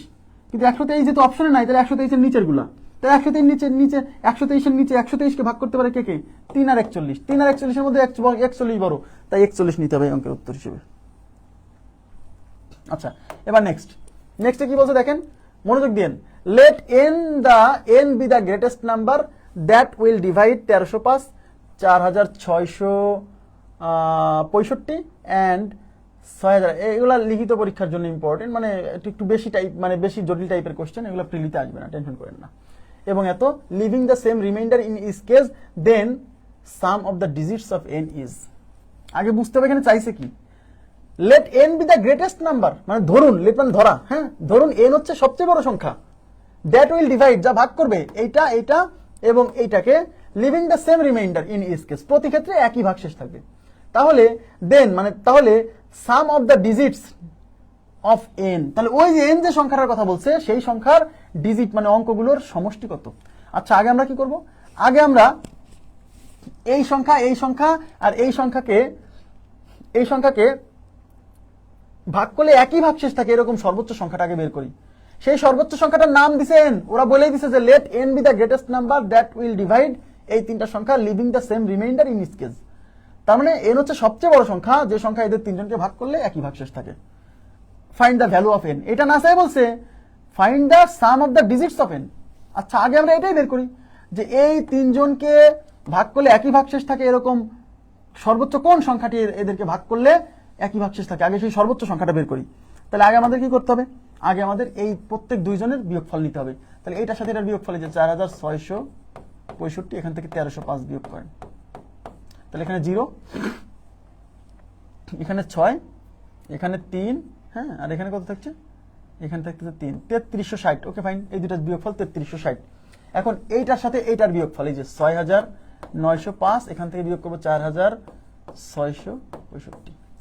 Speaker 1: কিন্তু 123 যেহেতু অপশনে নাই, তাহলে 123-এর নিচের গুলা। তাই 123 নিচে 123-এর নিচে 123-কে ভাগ করতে পারে কে কে? 3 আর 41। 3 আর 41-এর মধ্যে 41 বড়, তাই 41 নিতে হবে অঙ্কের উত্তর হিসেবে। আচ্ছা, এবার নেক্সটে কি বলছে দেখেন, মনোযোগ দিন। Let n be the greatest number that will divide 1305, 4665 and 6000। এগুলা লিখিত পরীক্ষার জন্য ইম্পর্টেন্ট, মানে একটু বেশি টাইপ, মানে বেশি জটিল টাইপের কোশ্চেন, এগুলো প্রিলিতে আসবে না, টেনশন করেন না। এবং এত leaving the same remainder in each case, then sum of the digits of n is. আগে বুঝতে হবে এখানে চাইছে কি। Let n be the greatest number, মানে ধরুন, লেট মানে ধরা, হ্যাঁ ধরুন n হচ্ছে সবচেয়ে বড় সংখ্যা, দ্যাট উইল ডিভাইড, যা ভাগ করবে এইটা এবং এইটাকে, leaving the same remainder in each case, প্রতি ক্ষেত্রে একই ভাগশেষ থাকবে। তাহলে দেন মানে তাহলে sum of the digits of n, তাহলে ওই যে n যে সংখ্যাটার কথা বলছে, সেই সংখ্যার ডিজিট মানে অঙ্কগুলোর সমষ্টি কত। আচ্ছা, আগে আমরা কি করব? আগে আমরা এই সংখ্যা আর এই সংখ্যাকে ভাগ করলে একই ভাগশেষ থাকে, এরকম সর্বোচ্চ সংখ্যাটাকে বের করি। সেই সর্বোচ্চ সংখ্যাটার নাম দিছেন, ওরা বলেই দিছে যে let n be the greatest number that will divide, এই তিনটা সংখ্যা, leaving the same remainder in each case. তার মানে n হচ্ছে সবচেয়ে বড় সংখ্যা, যে সংখ্যা এদের তিনজনকে ভাগ করলে একই ভাগশেষ থাকে। Find the value of n, এটা না চাই বলছে find the sum of the digits of n। আচ্ছা, আগে আমরা এটাই বের করি যে এই তিনজনকে ভাগ করলে একই ভাগশেষ থাকে, এরকম সর্বোচ্চ কোন সংখ্যাটি এদেরকে ভাগ করলে একই ভাগশেষ থাকে। আগে সেই সর্বোচ্চ সংখ্যাটা বের করি। তাহলে আগে আমাদের কি করতে হবে? আগে আমাদের এই প্রত্যেক দুইজনের বিয়োগফল নিতে হবে। তাহলে এইটার সাথে এটার বিয়োগফল, যে 4665, এখান থেকে 1305 বিয়োগ করেন, তাহলে এখানে 0, এখানে 6, এখানে 3, হ্যাঁ, আর এখানে কত থাকছে? এখানে থাকতেছে 3, 3360। ওকে ফাইন, এই দুটার বিয়োগফল 3360। এখন এইটার সাথে এইটার বিয়োগফল, এই যে 6905, এখান থেকে বিয়োগ করবো 4665,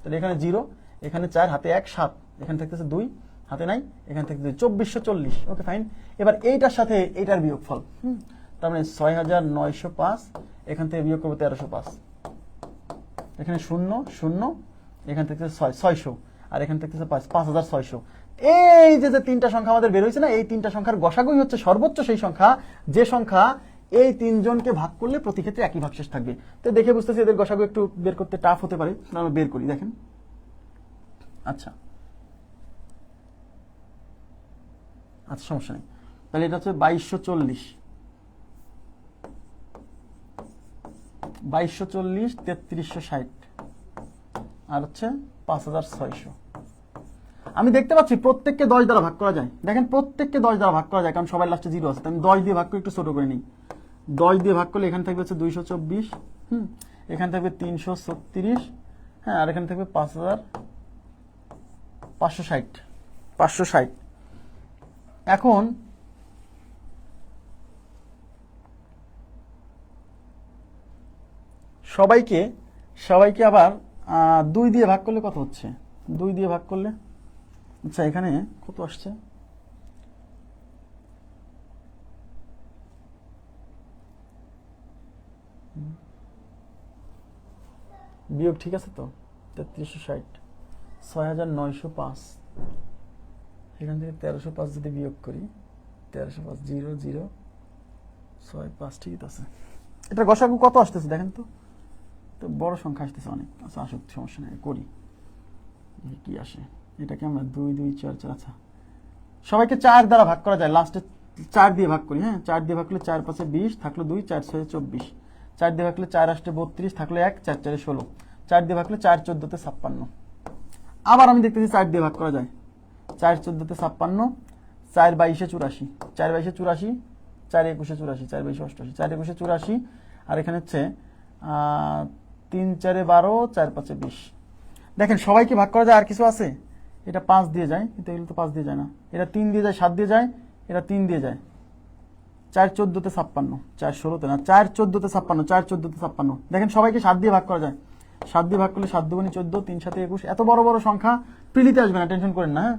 Speaker 1: তাহলে এখানে 0, এখানে 4, হাতে 1, 7, এখানে থাকতেছে 2, হাতে নাই, এখানে থাকতেছে 2440। ওকে ফাইন, এবার এইটার সাথে এইটার বিয়োগফল, তার মানে 6905, এখান থেকে বিয়োগ করবো 1305, এখানে 0 0, এখান থেকে 600, আর এখান থেকে 5600। এই যে তিনটা সংখ্যা আমাদের বের হয়েছে না, এই তিনটা সংখ্যার গসাগুই হচ্ছে সর্বোচ্চ সেই সংখ্যা, যে সংখ্যা এই তিনজনকে ভাগ করলে প্রতি ক্ষেত্রে একই ভাগশেষ থাকবে। তো দেখে বুঝতেছি এদের গসাগু একটু বের করতে টাফ হতে পারে, আমরা বের করি, দেখেন। আচ্ছা, সমস্যা নেই। তাহলে এটা হচ্ছে 2240, 3360, আর হচ্ছে 5600। আমি দেখতে পাচ্ছি প্রত্যেককে 10 দ্বারা ভাগ করা যায়। দেখেন, প্রত্যেককে 10 দ্বারা ভাগ করা যায়, কারণ সবাই লাস্টে 0 আছে। আমি 10 দিয়ে ভাগ করে একটু ছোট করে নিই। 10 দিয়ে ভাগ করলে এখানে থাকবে হচ্ছে 224, এখানে থাকবে 336, হ্যাঁ, আর এখানে থাকবে 5560। এখন সবাইকে আবার 2 দিয়ে ভাগ করলে কত হচ্ছে? 2 দিয়ে ভাগ করলে, আচ্ছা এখানে কত আসছে? বিয়োগ ঠিক আছে তো? 3360, 6905, এখান থেকে 1305 যদি বিয়োগ করি, 1305 0 0 6 5, ঠিক আছে। এটা গসাগু কত আসতেছে দেখেন তো? তো বড় সংখ্যা আসতেছে অনেক। আচ্ছা আসুক, সমস্যা নেই, করি কি আসে। এটাকে আমরা 2 2 4 4, আচ্ছা সবাইকে 4 দ্বারা ভাগ করা যায়, লাস্টে 4 দিয়ে ভাগ করি। হ্যাঁ, 4 দিয়ে ভাগ করলে 4 5 20, থাকলো 2, 4 6 24, 4 দিয়ে ভাগ করলে 4 8 32, থাকলো 1, 4 4 16, 4 দিয়ে ভাগ করলে 4 14 56। আবার আমি দেখতেছি 4 দিয়ে ভাগ করা যায়, 4 14 56, 4 22 84, 4 22 84, 4 21 84, 4 22 88, 4 21 84, আর এখানে হচ্ছে 3 4 12, 4 5 20। দেখেন সবাইকে ভাগ করা যায়, আর কিছু আছে? এটা 5 দিয়ে যায়, কিন্তু এগুলো তো 5 দিয়ে যায় না। এটা 3 দিয়ে যায়, 7 দিয়ে যায়, এটা 3 দিয়ে যায়। 4 14 56, 4 16 না, 4 14 56, 4 14 56। দেখেন সবাইকে 7 দিয়ে ভাগ করা যায়, 7 দিয়ে ভাগ করলে 7 দুগুণে 14, 3 7 21। এত বড় বড় সংখ্যা প্রিলিতে আসবে না, টেনশন করেন না। হ্যাঁ,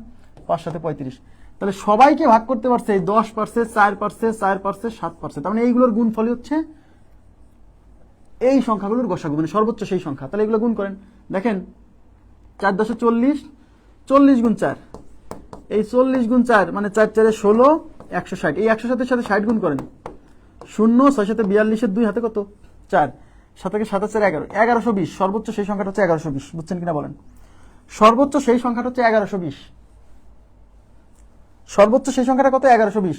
Speaker 1: 5 7 35। তাহলে সবাইকে ভাগ করতে পারছে, এই 10 পারছে, 4 পারছে, 4 পারছে, 7 পারছে। তার মানে এইগুলোর গুণফলই হচ্ছে এই সংখ্যাগুলোর গসাগু, মানে সর্বোচ্চ সেই সংখ্যা। তাহলে এগুলো গুণ করেন, দেখেন 4 10 40, 40 গুণ 4, এই 40 গুণ 4 মানে 4 4 16, 160। এই 160 এর সাথে 60 গুণ করেন, 0 6 7 42, 2 হাতে কত? 4, 7 7 4 11, 1120। সর্বোচ্চ সেই সংখ্যাটা হচ্ছে 1120। বুঝছেন কিনা বলেন? সর্বোচ্চ সেই সংখ্যাটা হচ্ছে 1120। সর্বোচ্চ সেই সংখ্যাটা কত? 1120।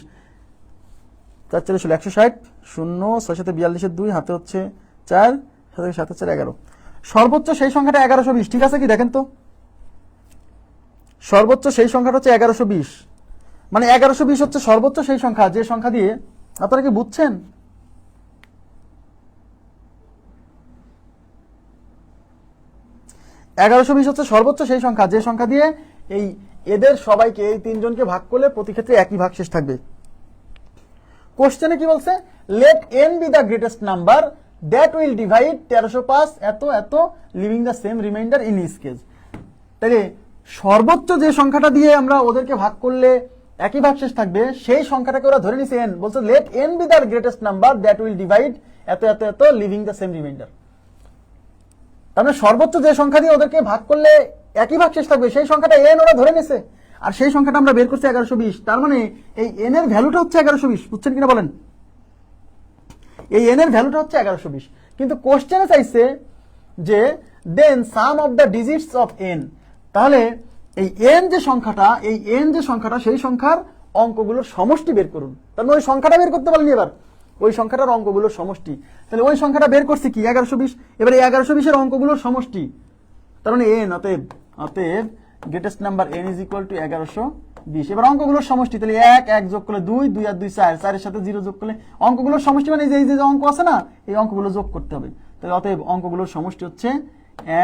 Speaker 1: 4 4 16, 160, 0 6 7 42, 2 হাতে হচ্ছে 4, 7 7 4 11। সর্বোচ্চ সেই সংখ্যাটা 1120, ঠিক আছে কি? দেখেন তো, সর্বোচ্চ সেই সংখ্যাটা হচ্ছে 1120। মানে 1120 হচ্ছে সর্বোচ্চ সেই সংখ্যা, যে সংখ্যা দিয়ে, আপনারা কি বুঝছেন? এগারোশো 20 হচ্ছে সর্বোচ্চ সেই সংখ্যা, যে সংখ্যা দিয়ে এই এদের সবাইকে, এই তিনজনকে ভাগ করলে প্রতি ক্ষেত্রে একই ভাগ শেষ থাকবে। কোশ্চেনে কি বলছে? Let n be the greatest number that will divide 1305 এত এত, leaving the same remainder in each case. তাহলে সর্বোচ্চ যে সংখ্যাটা দিয়ে আমরা ওদেরকে ভাগ করলে একই ভাগ শেষ থাকবে, সেই সংখ্যাটাকে ওরা ধরে নিছে n। বলছে let n be the greatest number that will divide এত এত এত, লিভিং দ্য সেম রিমাইন্ডার। তার মানে সর্বোচ্চ যে সংখ্যা দিয়ে ওদেরকে ভাগ করলে একই ভাগ শেষ থাকবে, সেই সংখ্যাটা n ওরা ধরে নিছে, আর সেই সংখ্যাটা আমরা বের করছি 1120। তার মানে এই n এর ভ্যালুটা হচ্ছে 1120। বুঝছেন কিনা বলেন? এই n এর ভ্যালুটা হচ্ছে 1120। কিন্তু কোশ্চেনে চাইছে যে then sum of the digits of n। তাহলে এই n যে সংখ্যাটা, এই n যে সংখ্যাটা, সেই সংখ্যার অঙ্কগুলোর সমষ্টি বের করুন। তার মানে ওই সংখ্যাটা বের করতে পারলেন, এবার ওই সংখ্যাটার অঙ্কগুলোর সমষ্টি। তাহলে ওই সংখ্যাটা বের করছি কি? 1120। এবারে 1120 এর অঙ্কগুলোর সমষ্টি, তার মানে n। অতএব greatest number n is equal two 1120। এবার অঙ্কগুলোর সমষ্টি, তাহলে 1 1 যোগ করলে 2, 2 আর 2 4, 4 এর সাথে 0 যোগ করলে অঙ্কগুলোর সমষ্টি, মানে এই যে অঙ্ক আছে না, এই অঙ্কগুলো যোগ করতে হবে। তাহলে অতএব অঙ্কগুলোর সমষ্টি হচ্ছে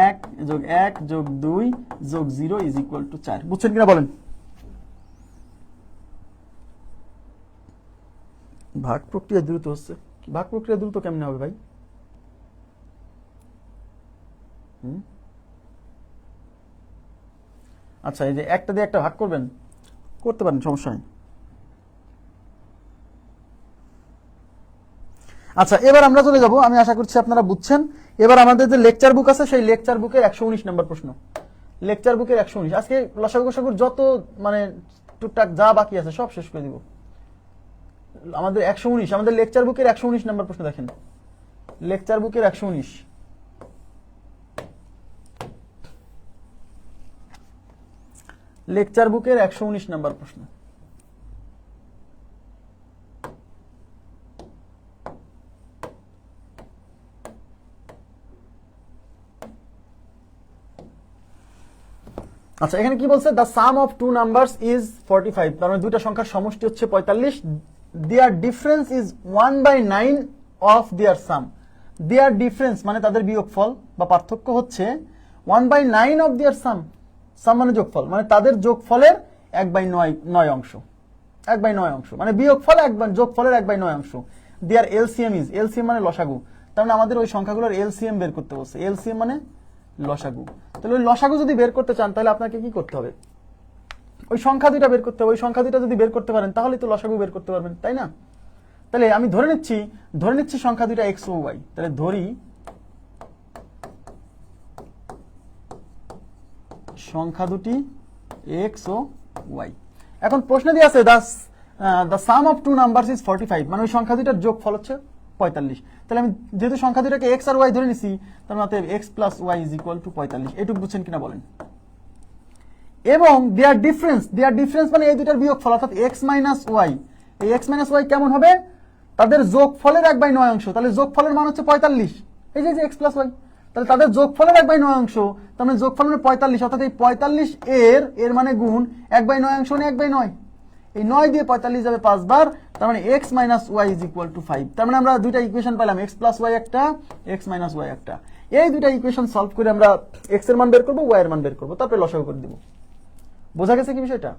Speaker 1: 1 যোগ 1 যোগ 2 যোগ 0 ইজ ইকুয়াল টু 4। বুঝছেন কিনা বলেন? ভাগ প্রক্রিয়া দ্রুত হচ্ছে। ভাগ প্রক্রিয়া দ্রুত কেমনে হবে ভাই? আচ্ছা, এই যে একটা দিয়ে একটা ভাগ করবেন, করতে পারেন, সমস্যা নেই। আচ্ছা, এবার আমরা চলে যাব, আমি আশা করছি আপনারা বুঝছেন। এবার আমাদের যে লেকচার বুক আছে, সেই লেকচার বুকের 119 নম্বর প্রশ্ন। লেকচার বুকের 119। আজকে লসাগু গসাগুর যত মানে টুকটাক যা বাকি আছে সব শেষ করে দিব। আমাদের 119, আমাদের লেকচার বুকের 119 নম্বর প্রশ্ন দেখেন। লেকচার বুকের 119, লেকচার বুকের 119 নম্বর প্রশ্ন। আচ্ছা, এখানে কি বলছে? The sum of two numbers is 45। তার মানে দুইটা সংখ্যার সমষ্টি হচ্ছে 45। Their difference is 1/9 of their sum. Their difference মানে তাদের বিয়োগফল বা পার্থক্য হচ্ছে 1/9 অফ দেয়ার সাম। সাম মানে যোগফল, মানে তাদের যোগফলের 1/9 অংশ। 1/9 অংশ মানে বিয়োগফল, যোগফলের 1/9 অংশ। দেয়ার এলসিএম ইজ, এলসিএম মানে লসাগু। তার মানে আমাদের ওই সংখ্যাগুলোর এলসিএম বের করতে বলছে। এলসিএম মানে লসাগু। তাহলে ওই লসাগু যদি বের করতে চান তাহলে আপনাকে কি করতে হবে, ওই সংখ্যা দুইটা বের করতে হবে। ওই সংখ্যা দুইটা যদি বের করতে পারেন তাহলে তো লসাগু বের করতে পারবেন, তাই না? তাহলে আমি ধরে নিচ্ছি সংখ্যা দুইটা এক্স ও ওয়াই। তাহলে ধরি সংখ্যা দুটি এক্স ও ওয়াই। এখন প্রশ্ন দিয়ে আছে the sum of two numbers is 45, মানে ওই সংখ্যা দুইটার যোগফল হচ্ছে 45। তাহলে আমি যেহেতু সংখ্যা দুইটাকে এক্স আর ওয়াই ধরে নিছি, তার মানে x plus y is equal to 45। এটুকু বুঝছেন কিনা বলেন? এবং দেয়ার ডিফারেন্স মানে এই দুইটার বিয়োগফল অর্থাৎ এক্স মাইনাস ওয়াই। এই এক্স মাইনাস ওয়াই কেমন হবে? তাদের যোগফলের 1/9 অংশ। তাহলে যোগফলের মান হচ্ছে 45, এই যে এক্স প্লাস ওয়াই। তাহলে তাদের যোগফলের 1/9 অংশ, তার মানে যোগফল মানে 45, অর্থাৎ এই 45 এর মানে গুণ 1/9 অংশ মানে 1/9। এই 9 দিয়ে 45 যাবে 5 বার, তার মানে x minus y is equal to 5। তার মানে আমরা দুইটা ইকুয়েশন পেলাম, এক্স প্লাস ওয়াই একটা, এক্স মাইনাস ওয়াই একটা। এই দুইটা ইকুয়েশন সলভ করে আমরা এক্স এর মান বের করবো, ওয়াই এর মান বের করবো, তারপরে লসাগু করে দিব। বোঝা গেছে কি বিষয়টা?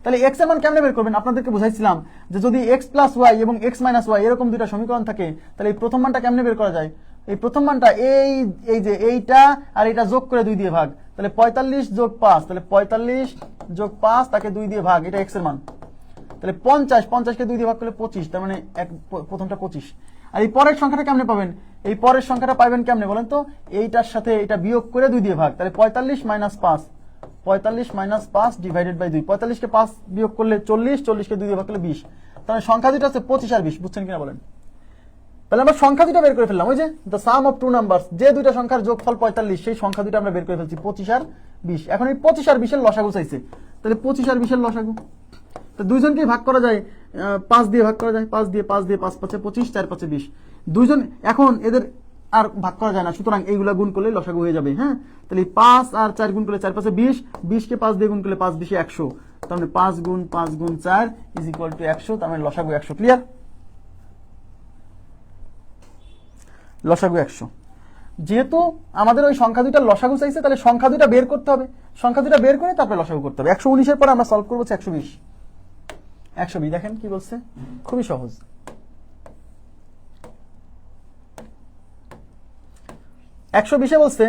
Speaker 1: তাহলে এক্স এর মান কেমনে বের করবেন? আপনাদেরকে বুঝাইছিলাম যে যদি এক্স প্লাস ওয়াই এবং এক্স মাইনাস ওয়াই এরকম দুইটা সমীকরণ থাকে, তাহলে এই প্রথম মানটা কেমনে বের করা যায়? এই প্রথম মানটা এই যে এইটা আর এটা যোগ করে 2 দিয়ে ভাগ, তাহলে 45 যোগ 5, তাহলে 45 যোগ 5 তাকে 2 দিয়ে ভাগ, এটা এক্স এর মান। তাহলে 50কে 2 দিয়ে ভাগ করলে 25, তার মানে প্রথমটা 25। আর এই পরের সংখ্যাটা কেমনে পাবেন? এই পরের সংখ্যাটা পাবেন কেমনে বলেন তো? এইটার সাথে এটা বিয়োগ করে 2 দিয়ে ভাগ, তাহলে 45 মাইনাস 5, 45 মাইনাস 5 ডিভাইডেড বাই 2। 45 কে 5 বিয়োগ করলে 40, 40 কে 2 দিয়ে ভাগ করলে 20। তাহলে সংখ্যা দুটো আছে 25 আর 20। বুঝছেন কিনা বলেন? তাহলে আমরা সংখ্যা দুটো বের করে ফেললাম। ওই যে the sum of two numbers, যে দুইটা সংখ্যার যোগফল 45, সেই সংখ্যা দুটো আমরা বের করে ফেলছি 25 আর 20। এখন এই 25 আর 20 এর লসাগু চাইছে, তাহলে 25 আর 20 এর লসাগু। তো দুইজনকেই ভাগ করা যায়, 5 দিয়ে ভাগ করা যায়, 5 দিয়ে 5 5 25, 4 5 20। দুইজন, এখন এদের আর ভাগ করা যায় না, সুতরাং এইগুলা গুণ করলে লসাগু হয়ে যাবে। হ্যাঁ, তাহলে 5 আর 4 গুণ করলে 4 5 20, 20 কে 5 দিয়ে গুণ করলে 5 20 100, তার মানে 5 গুণ 4 ইজ ইকুয়াল টু 100, তার মানে লসাগু 100। ক্লিয়ার? লসাগু 100। যেহেতু আমাদের ওই সংখ্যা দুইটা লসাগু চাইছে, তাহলে সংখ্যা দুইটা বের করতে হবে। সংখ্যা দুইটা বের করে তারপরে লসাগু করতে হবে। 119 এর পরে আমরা সলভ করবো 120। 120 দেখেন কি বলছে, খুবই সহজ। 120 এ বলছে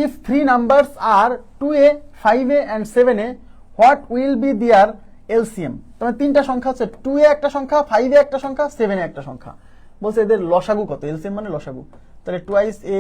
Speaker 1: if 3 numbers are 2a, 5a and 7a, what will be their LCM? তাহলে তিনটা সংখ্যা হচ্ছে 2a একটা সংখ্যা, 5a একটা সংখ্যা, 7a একটা সংখ্যা। বলছে এদের লসাগু কত? LCM মানে লসাগু। তাহলে twice a,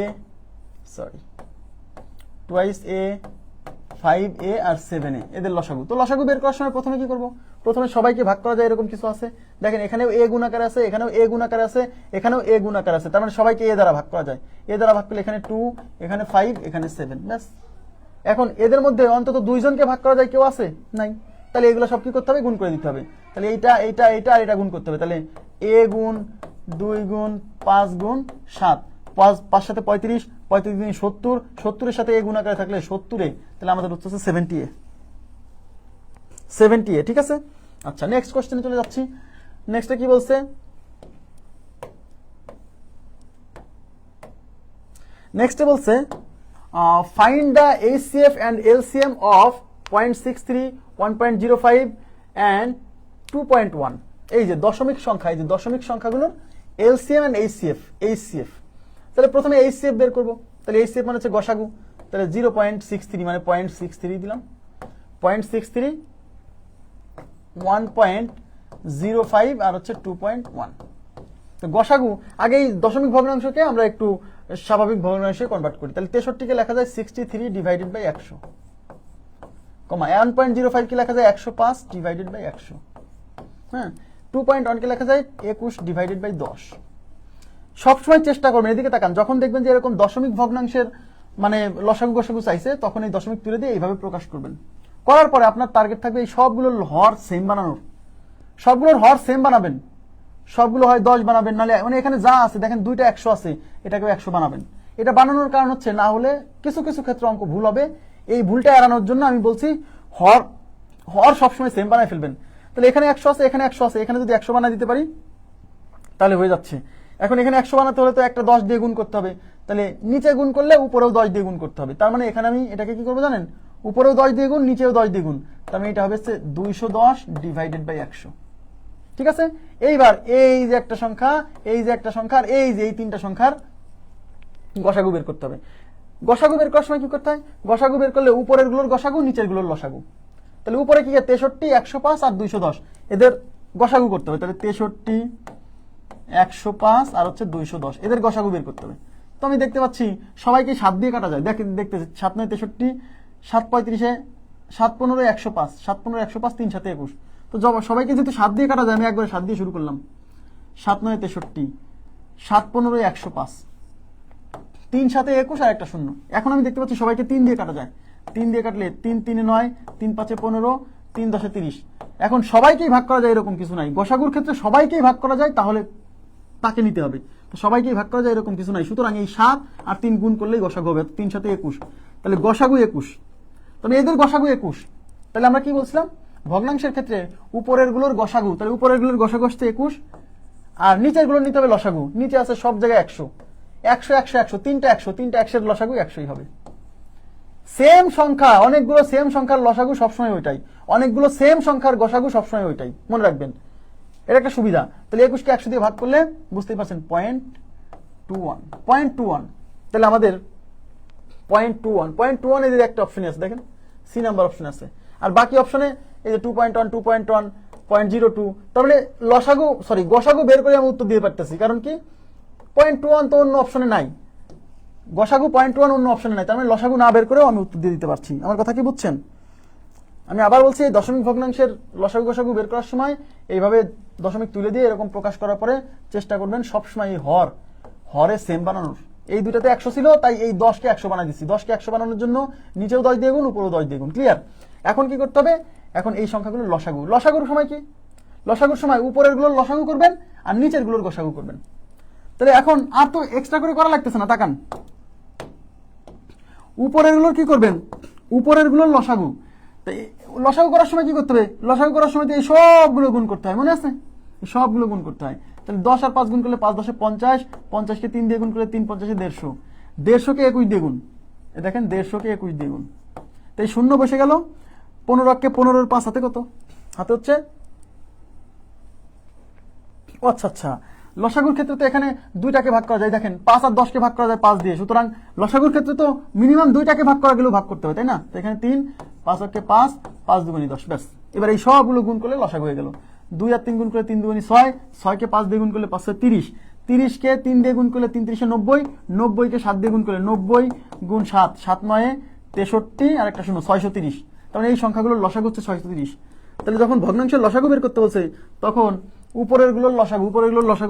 Speaker 1: 5a R 7a এদের লসাগু। তো লসাগু বের করার সময় প্রথমে কি করব? প্রথমে সবাইকে ভাগ করা যায়, এরকম কিছু আছে। দেখেন এখানেও a গুণাকার আছে, এখানেও a গুণাকার আছে, এখানেও a গুণাকার আছে, তার মানে সবাইকে a দ্বারা ভাগ করা যায়। a দ্বারা ভাগ করলে এখানে 2, এখানে 5, এখানে 7, ব্যাস। এখন এদের মধ্যে অন্তত দুইজনকে ভাগ করা যায়, কেউ আছে? নাই। তাহলে এগুলো সব কি করতে হবে? গুণ করে দিতে হবে। তাহলে এইটা আর এটা গুণ করতে হবে। তাহলে a গুণ 2 গুণ 5 গুণ 7, 5 সাথে 35, 35 গুণ 70, 70 এর সাথে a গুণাকারে থাকলে 70 তাহলে আমাদের উত্তর হচ্ছে 70a। 70a, ঠিক আছে? আচ্ছা, নেক্সট কোশ্চেনে চলে যাচ্ছি। নেক্সটে কি বলছে? নেক্সটে বলছে find the HCF and LCM of 0.63, 1.05 and 2.1। এই যে দশমিক সংখ্যা, এই যে দশমিক সংখ্যাগুলোর LCM and HCF। তাহলে প্রথমে HCF বের করব। তাহলে HCF মানে হচ্ছে গসাগু। তাহলে 0.63 মানে 0.63 দিলাম, 0.63, 1.05 আর হচ্ছে 2.1। তো গসাগু আগে এই দশমিক ভগ্নাংশকে আমরা একটু স্বাভাবিক ভগ্নাংশে কনভার্ট করি। তাহলে 63 কে লেখা যায় 63 ডিভাইডেড বাই 100, কমা 1.05 কে লেখা যায় 105 ডিভাইডেড বাই 100। হ্যাঁ, 2.1 কে লেখা যায় 21 ডিভাইডেড বাই 10। সবসময় চেষ্টা করবেন, এদিকে তাকান, যখন দেখবেন যে এরকম দশমিক ভগ্নাংশের মানে লসাগু গসাগু চাইছে, তখন এই দশমিক তুলে দিয়ে এইভাবে প্রকাশ করবেন। করার পরে আপনার টার্গেট থাকবে এই সবগুলোর হর সেম বানানোর। সবগুলোর হর সেম বানাবেন, সবগুলো হয় 10 বানাবেন, নাহলে মানে এখানে যা আছে দেখেন দুইটা 100 আছে, এটাকেও 100 বানাবেন। এটা বানানোর কারণ হচ্ছে না হলে কিছু কিছু ক্ষেত্রে অঙ্ক ভুল হবে। এই ভুলটা এড়ানোর জন্য আমি বলছি হর সবসময় সেম বানায় ফেলবেন। তাহলে এখানে 100 আছে, এখানে 100 আছে, এখানে যদি 100 বানায় দিতে পারি তাহলে হয়ে যাচ্ছে। এখন এখানে 100 বানাতে হলে তো একটা 10 দিয়ে গুণ করতে হবে, তাহলে নিচে গুণ করলে উপরেও 10 দিয়ে গুণ করতে হবে। তার মানে এখানে আমি এটাকে কি করবো জানেন? উপরেও 10 দিয়ে গুণ, নিচেও 10 দিয়ে গুণ, তার মানে এটা হবে 210 ডিভাইডেড বাই 100। ঠিক আছে? এইবার এই যে একটা সংখ্যা, এই যে একটা সংখ্যা, আর এই যে এই তিনটা সংখ্যার গসাগু বের করতে হবে। গসাগু বের করার সময় কি করতে হয়? গসাগু বের করলে উপরের গুলোর গসাগু, নিচের গুলোর লসাগু। তাহলে উপরে কি 63, 105 আর 210, এদের গসাগু করতে হবে। তাহলে 63, 105 আর হচ্ছে 210, এদের গসাগু বের করতে হবে। তো আমি দেখতে পাচ্ছি সবাইকে 7 দিয়ে কাটা যায়। দেখতে 7 9 63, 7 35, 7 15 105, 7 15 105, 3 7 21। তো সবাইকে যেহেতু 7 দিয়ে কাটা যায়, আমি একবারে 7 দিয়ে শুরু করলাম। 7 9 63, 7 15 105, 3 7 21 আর একটা শূন্য। এখন আমি দেখতে পাচ্ছি সবাইকে 3 দিয়ে কাটা যায়। 3 দিয়ে কাটলে 3 3 9, 3 5 15, 3 10 30। এখন সবাইকেই ভাগ করা যায় এরকম কিছু নাই। গসাগুর ক্ষেত্রে সবাইকেই ভাগ করা যায়, তাহলে তাকে নিতে হবে। তো সবাইকেই ভাগ করা যায় এরকম কিছু নাই। সুতরাং এই 7 আর 3 গুণ করলেই গসাগু হবে। 3 7 21, তাহলে গসাগু 21। তাহলে এদের গসাগু 21। তাহলে আমরা কি বলছিলাম? ভগ্নাংশের ক্ষেত্রে উপরের গুলোর গসাগু, তাহলে উপরের গুলোর গসাগু হচ্ছে 21, আর নিচের গুলোর নিতে হবে লসাগু। নিচে আছে সব জায়গায় 100, 100 100 100, তিনটা 100 এর লসাগু 100ই হবে। সেম সংখ্যা, অনেকগুলো সেম সংখ্যার লসাগু সবসময় ওইটাই, অনেকগুলো সেম সংখ্যার গসাগু সবসময় ওইটাই, মনে রাখবেন। এটা একটা সুবিধা। তাহলে 21কে 100 দিয়ে ভাগ করলে বুঝতেই পারছেন 0.21। তাহলে আমাদের 0.21 এদের একটা অপশন আছে, দেখেন সি নাম্বার অপশন আছে। আর বাকি অপশনে এই যে 2.1, 2.1, 0.02। তাহলে গসাগু বের করে আমি উত্তর দিতে পারতেছি। কারণ কি 0.21 তো অন্য অপশনে নাই, গসাগু 0.1 অন্য অপশনে নাই, তার মানে লসাগু না বের করেও আমি উত্তর দিয়ে দিতে পারছি। আমার কথা কি বুঝছেন? আমি আবার বলছি, এই দশমিক ভগ্নাংশের লসাগু গসাগু বের করার সময় এইভাবে দশমিক তুলে দিয়ে এরকম প্রকাশ করার পরে চেষ্টা করবেন সবসময় এই হরে সেম বানানোর। এই দুটাতে 100 ছিল, তাই এই 10কে 100 বানাই দিচ্ছি। 10কে 100 বানানোর জন্য নিচেও 10 দিয়ে গুণ, উপরেও 10 দিয়ে গুণ। ক্লিয়ার? এখন কি করতে হবে? এখন এই সংখ্যাগুলো লসাগুর সময় কি? লসাগুর সময় উপরের গুলোর লসাগু করবেন আর নিচের গুলোর গসাগু করবেন। তাহলে এখন আর তো এক্সট্রা করে করা লাগতেছে না। তাকান, উপরের গুলোর কি করবেন? উপরের গুলোর লসাগু। লসাগু করার সময় কি করতে হবে? লসাগু করার সময় এই সবগুলো গুণ করতে হয়, মনে আছে? এই সবগুলো গুণ করতে হয়। তাহলে 10 আর 5 গুণ করলে 5 10 50, 50কে 3 দিয়ে গুণ করলে 3 50 150, 150কে 21 দিয়ে গুণ। দেখেন 150কে 21 দিয়ে গুণ। তো এই শূন্য বসে গেল। 15কে 15 5 হাতে কত? হাতে হচ্ছে, আচ্ছা, লসাগুর ক্ষেত্রে তো এখানে দুইটাকে ভাগ করা যায়। দেখেন 5 আর 10কে ভাগ করা যায় 5 দিয়ে। সুতরাং লসাগুর ক্ষেত্রে তো মিনিমাম দুইটাকে ভাগ করা গেলেও ভাগ করতে হবে, তাই না? তো এখানে 3, 5 আর 5, 5 দুগুণী 10, ব্যাস। এবার এই সবগুলো গুণ করলে লসাগু হয়ে গেল। 2 আর 3 গুণ করলে 3 দুগুণী 6, 6কে 5 দিয়ে গুণ করলে 5 30, 30কে 3 দিয়ে গুণ করলে 3 3 90, 90কে 7 দিয়ে গুণ করলে 90 গুণ 7, 7 9 63 আর একটা শূন্য, 630। তার মানে এই সংখ্যাগুলোর লসাগু হচ্ছে 630। তাহলে যখন ভগ্নাংশের লসাগু বের করতে বলছে, তখন উপরের গুলোর লসাগু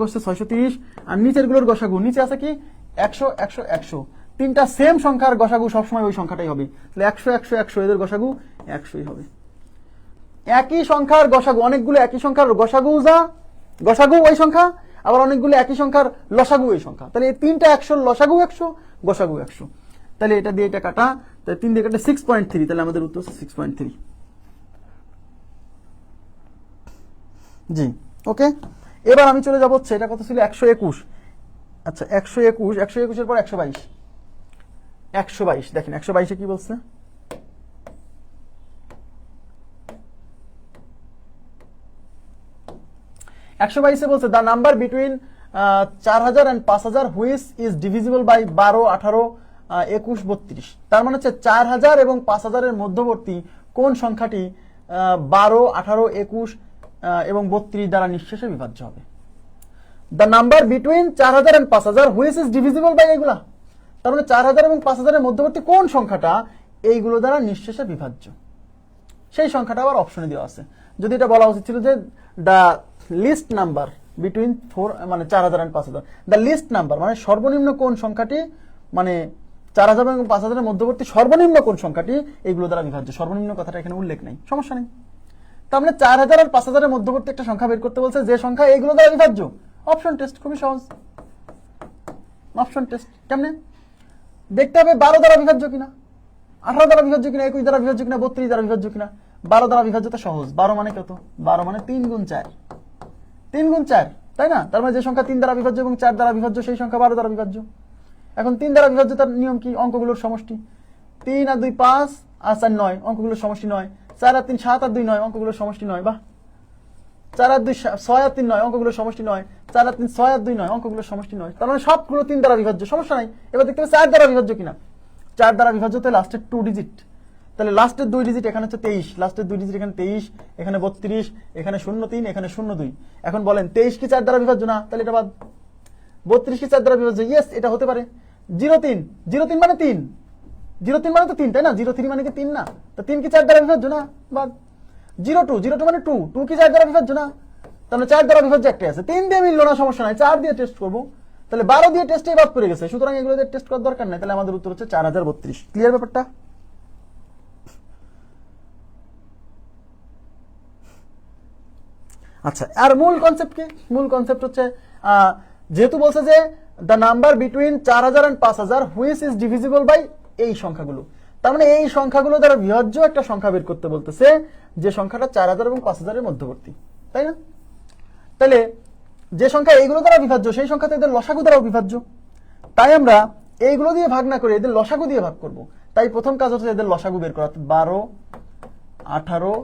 Speaker 1: হচ্ছে 630, আর নিচের গুলোর গসাগু, নিচে আছে কি 100 100 100, তিনটা সেম সংখ্যার গসাগু সবসময় ওই সংখ্যাটাই হবে। তাহলে 100 100 100, এদের গসাগু 100ই হবে। একই সংখ্যার গসাগু, অনেকগুলো একই সংখ্যার গসাগু ওই সংখ্যা, আবার অনেকগুলো একই সংখ্যার লসাগু ওই সংখ্যা। তাহলে এই তিনটা 100, লসাগু 100, গসাগু 100। তাহলে এটা দিয়ে এটা কাটা, তাহলে 3 দিয়ে কাটে 6.3। তাহলে আমাদের উত্তর হচ্ছে 6.3। জি, ওকে। এবার আমি চলে যাব হচ্ছে, এটা কত ছিল? 121। আচ্ছা, 121 এর পর 122। 122 দেখেন 122-এ কি বলছে? বলছে the number between 4000 and 5000 which is divisible by 12 18 21 32। তার মানে হচ্ছে 4000 এবং 5000 এর মধ্যবর্তী কোন সংখ্যাটি 12 18 21 এবং 32 দ্বারা নিঃশেষে বিভাজ্য হবে? The number between 4000 and 5000 which is divisible by এগুলা। তার মানে 4000 এবং 5000 এর মধ্যবর্তী কোন সংখ্যাটা এইগুলো দ্বারা নিঃশেষে বিভাজ্য, সেই সংখ্যাটা আবার অপশনে দেওয়া আছে। যদি এটা বলা উচিত ছিল যে দ্য লিস্ট নাম্বার বিটুইন 4 মানে 4000 and 5000, দ্য লিস্ট নাম্বার মানে সর্বনিম্ন কোন সংখ্যাটি, মানে 4000 এবং 5000 এর মধ্যবর্তী সর্বনিম্ন কোন সংখ্যাটি এইগুলো দ্বারা বিভাজ্য। সর্বনিম্ন কথাটা এখানে উল্লেখ নেই, সমস্যা নেই। তার মানে 4000 আর 5000 এর মধ্যবর্তী একটা সংখ্যা বের করতে বলছে, যে সংখ্যা এইগুলো দ্বারা বিভাজ্য। অপশন টেস্ট, খুবই সহজ। অপশন টেস্ট কেমনে দেখতে হবে? 12 দ্বারা বিভাজ্য কিনা, 18 দ্বারা বিভাজ্য কিনা, 21 দ্বারা বিভাজ্য কিনা, 32 দ্বারা বিভাজ্য কিনা। 12 দ্বারা বিভাজ্যতা সহজ। 12 মানে কত? 12 মানে 3 গুণ 4, 3 গুণ 4, তাই না? তার মানে যে সংখ্যা 3 দ্বারা বিভাজ্য এবং 4 দ্বারা বিভাজ্য, সেই সংখ্যা 12 দ্বারা বিভাজ্য। এখন 3 দ্বারা বিভাজ্যতার নিয়ম কি? অঙ্কগুলোর সমষ্টি। 3 আর 2 5 আর 4 9, অঙ্কগুলোর সমষ্টি 9। 4 আর 3 7 আর 2 9, অঙ্কগুলোর সমষ্টি 9। বাহ, 4 আর 2 6 আর 3 9 অঙ্কগুলো সমষ্টি 9, 4 আর 3 6 আর 2 9 অঙ্কগুলো সমষ্টি 9, তার মানে সবগুলো 3 দ্বারা বিভাজ্য, সমস্যা নাই। এবার দেখতে হবে 4 দ্বারা বিভাজ্য কিনা। 4 দ্বারা বিভাজ্য তো লাস্টের 2 ডিজিট, তাহলে লাস্টের 2 ডিজিট এখানে হচ্ছে 23, লাস্টের 2 ডিজিট এখানে 23, এখানে 32, এখানে 03, এখানে 02। এখন বলেন 23 কি 4 দ্বারা বিভাজ্য না? তাহলে এটা বাদ। 32 কি 4 দ্বারা বিভাজ্য? ইয়েস, এটা হতে পারে। 03, 03 মানে 3, 03 মানে তো 3, তাই না? 03 মানে কি 3 না? তো 3 কি 4 দ্বারা বিভাজ্য না? বাদ। 02, 02 মানে 2, 2 কি 4 দ্বারা বিভাজ্য না? তাহলে 4 দ্বারা বিভাজ্য একটাই আছে, 3 দিয়ে মিললো না, সমস্যা নাই, 4 দিয়ে টেস্ট করবো। তাহলে 12 দিয়ে টেস্টেই বাদ পড়ে গেছে, সুতরাং এগুলো দিয়ে টেস্ট করার দরকার নাই। তাহলে আমাদের উত্তর হচ্ছে 4032। ক্লিয়ার ব্যাপারটা? আচ্ছা, আর মূল কনসেপ্ট কি? মূল কনসেপ্ট হচ্ছে যেহেতু বলছে যে the number between 4000 and 5000 which is divisible by এই সংখ্যাগুলো, তার মানে এই সংখ্যাগুলো দ্বারা বিভাজ্য একটা সংখ্যা বের করতে বলতেছে যে সংখ্যাটা 4000 এবং 5000 এর মধ্যবর্তী, তাই না? তাহলে যে সংখ্যা এইগুলো দ্বারা বিভাজ্য সেই সংখ্যাতে এদের লসাগু দ্বারাও বিভাজ্য, তাই আমরা এইগুলো দিয়ে ভাগ না করে এদের লসাগু দিয়ে ভাগ করব। তাই প্রথম কাজ হচ্ছে এদের লসাগু বের করা, 12, 18,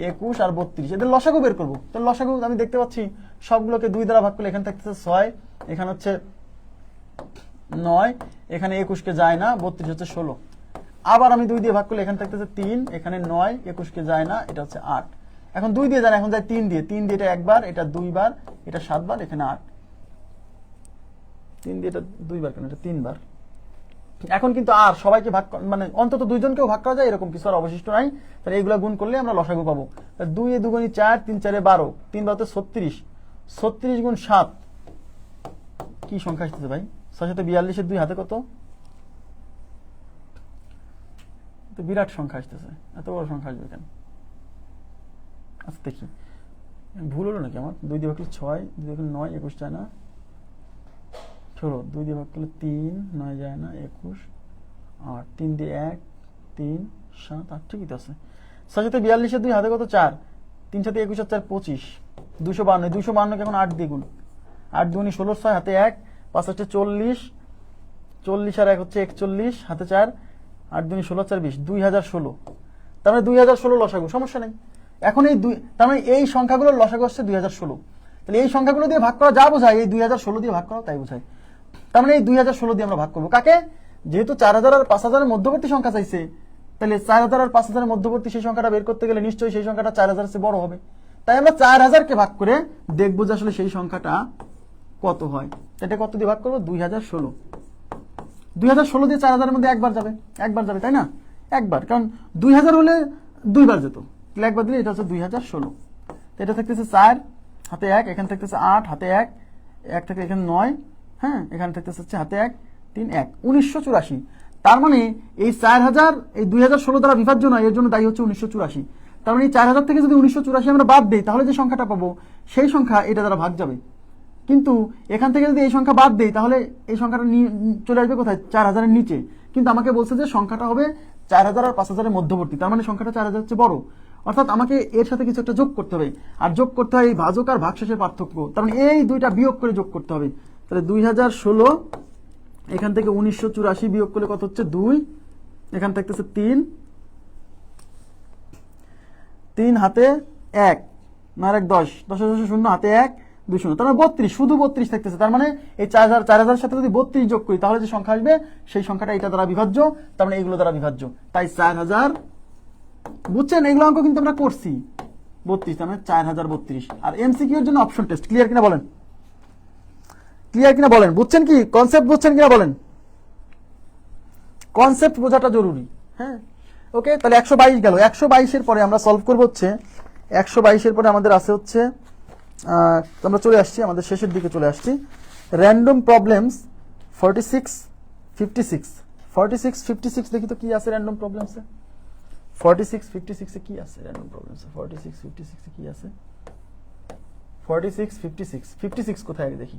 Speaker 1: 21 আর 32 এদের লসাগু বের করবো। তো লসাগু আমি দেখতে পাচ্ছি সবগুলোকে 2 দ্বারা ভাগ করলে এখানে থাকতেছে 6, এখানে হচ্ছে 9, এখানে 21 কে যায় না, 32 হচ্ছে 16। আবার আমি 2 দিয়ে ভাগ করলে এখানে থাকতেছে 3, এখানে 9, 21 কে যায় না, এটা হচ্ছে 8। এখন 2 দিয়ে যায় না, এখন যায় 3 দিয়ে, 3 দিয়ে এটা একবার, এটা 2 বার, এটা 7 বার, এখানে 8। 3 দিয়ে এটা 2 বার, কেন এটা 3 বার। এখন কিন্তু আর সবাইকে ভাগ মানে অন্তত 2 জনকেও ভাগ করা যায় এরকম কিছু আর অবশিষ্ট নাই। তাহলে এইগুলা গুণ করলে আমরা লসাগু পাবো। 2 এ 2 গুণি 4, 3 4 এ 12, 3 12 36, 36 গুণ 7 কি সংখ্যা আসতেছে ভাই? 6 সাথে 42 এর 2 হাতে কত? তো বিরাট সংখ্যা আসতেছে, এত বড় সংখ্যা আসবে কেন? আচ্ছা দেখি ভুল হলো নাকি আমার? 2 দিয়ে ভাগ করলে 6, 2 দিয়ে ভাগ করলে 9, 21 যায় না, 16, 2 দিয়ে ভাগ করলে 3, 9 যায় না, 21, 8, 3 দিয়ে 1, 3, 7, 8, ঠিকই তো আছে। 6 সাথে 42 এর 2 হাতে কত? 4, 3 সাথে 21 আর 4 25, 252, 252 কে এখন 8 দিয়ে গুণ, 8 দুগুণি 16, 6 হাতে 1, 5 হচ্ছে 40, 40 আর 1 হচ্ছে 41, হাতে 4, 8 দুগুণি 16 4 20, 2016। তার মানে 2016 লসাগু, সমস্যা নেই। এখন এই তার মানে এই সংখ্যাগুলোর লসাগু হচ্ছে 2016। তাহলে এই সংখ্যাগুলো দিয়ে ভাগ করা যা বোঝায় এই 2016 দিয়ে ভাগ করা তাই বোঝায়। তার মানে এই 2016 দিয়ে আমরা ভাগ করবো কাকে? যেহেতু 4000 আর 5000 এর মধ্যবর্তী সংখ্যা চাইছে, তাহলে 4000 আর 5000 এর মধ্যবর্তী সেই সংখ্যাটা বের করতে গেলে নিশ্চয়ই সেই সংখ্যাটা 4000 এর চেয়ে বড় হবে। তাই আমরা 4000 কে ভাগ করে দেখবো যে আসলে সেই সংখ্যাটা কত হয়। এটা কত দিয়ে ভাগ করবো? 2016। 2016 দিয়ে 4000 এর মধ্যে একবার যাবে, তাই না? একবার, কারণ 2000 হলে 2 বার যেত, তাহলে একবার দিলে এটা হচ্ছে 2016। এটা থাকতেছে 4 হাতে 1, এখানে থাকতেছে 8 হাতে 1, 1 থেকে এখানে 9, হ্যাঁ, এখানে থাকতেছে হচ্ছে হাতে 1, 3, 1, 1984। তার মানে এই 4000 এই 2016 দ্বারা বিভাজ্য নয়, এর জন্য দায়ী হচ্ছে 1984। তার মানে এই 4000 থেকে যদি 1984 আমরা বাদ দিই তাহলে যে সংখ্যাটা পাবো সেই সংখ্যা এটা দ্বারা ভাগ যাবে। কিন্তু এখান থেকে যদি এই সংখ্যা বাদ দেই তাহলে এই সংখ্যাটা চলে আসবে কোথায়? 4000 এর নিচে। কিন্তু আমাকে বলছে যে সংখ্যাটা হবে 4000 আর 5000 এর মধ্যবর্তী, তার মানে সংখ্যাটা 4000 চেয়ে বড়। অর্থাৎ আমাকে এর সাথে কিছু একটা যোগ করতে হবে, আর যোগ করতে হয় এই ভাজক আর ভাগশেষের পার্থক্য, তার মানে এই দুইটা বিয়োগ করে যোগ করতে হবে। তাহলে 2016 এখান থেকে 1984 বিয়োগ করলে কত হচ্ছে? 2, এখান থাকতেছে 3, 3 হাতে 1, 9 1 10, 10 0 হাতে 1, 2 0, তার মানে 32, শুধু 32 থাকতেছে। তার মানে এই 4000 সাথে যদি 32 যোগ করি তাহলে যে সংখ্যা আসবে সেই সংখ্যাটা এটা দ্বারা বিভাজ্য, তার মানে এইগুলো দ্বারা বিভাজ্য। তাই 4000, বুঝছেন? এগুলো অঙ্ক কিন্তু আমরা করছি। 32, তার মানে 4032। আর এমসিকিউ এর জন্য অপশন টেস্ট। ক্লিয়ার কিনা বলেন? ক্লিয়ার কিনা বলেন? বুঝছেন কি কনসেপ্ট? বুঝছেন কিনা বলেন? কনসেপ্ট বোঝাটা জরুরি। হ্যাঁ, ওকে। তাহলে 122 গেল। 122 এর পরে আমরা সলভ করব হচ্ছে 122 এর পরে আমাদের আছে হচ্ছে আমরা চলে আসছি, আমাদের শেষের দিকে চলে আসছি। র্যান্ডম প্রবলেমস 46 56 46 56 দেখি তো কি আছে র্যান্ডম প্রবলেমসে। 46 56 এ কি আছে র্যান্ডম প্রবলেমসে? 46 56 এ কি আছে? 46 56 56 কোথায় দেখি।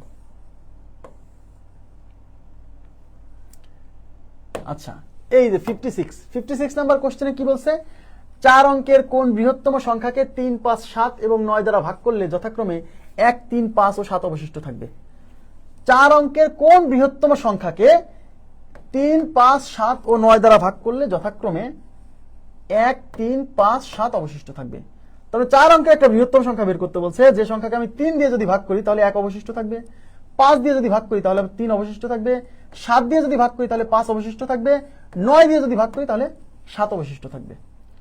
Speaker 1: আচ্ছা, এই যে 56 নাম্বার কোশ্চেনে কি বলছে? 4 অঙ্কের কোন বৃহত্তম সংখ্যাকে 3 5 7 এবং 9 দ্বারা ভাগ করলে যথাক্রমে 1 3 5 ও 7 অবশিষ্ট থাকবে। 4 অঙ্কের কোন বৃহত্তম সংখ্যাকে 3 5 7 ও 9 দ্বারা ভাগ করলে যথাক্রমে 1 3 5 7 অবশিষ্ট থাকবে। তবে 4 অঙ্কের একটা বৃহত্তম সংখ্যা বের করতে বলছে, যে সংখ্যাকে আমি 3 দিয়ে যদি ভাগ করি তাহলে 1 অবশিষ্ট থাকবে, 5 দিয়ে যদি ভাগ করি তাহলে 3 অবশিষ্ট থাকবে, 7 দিয়ে যদি ভাগ করি তাহলে 5 অবশিষ্ট থাকবে, 9 দিয়ে যদি ভাগ করি তাহলে 7 অবশিষ্ট থাকবে।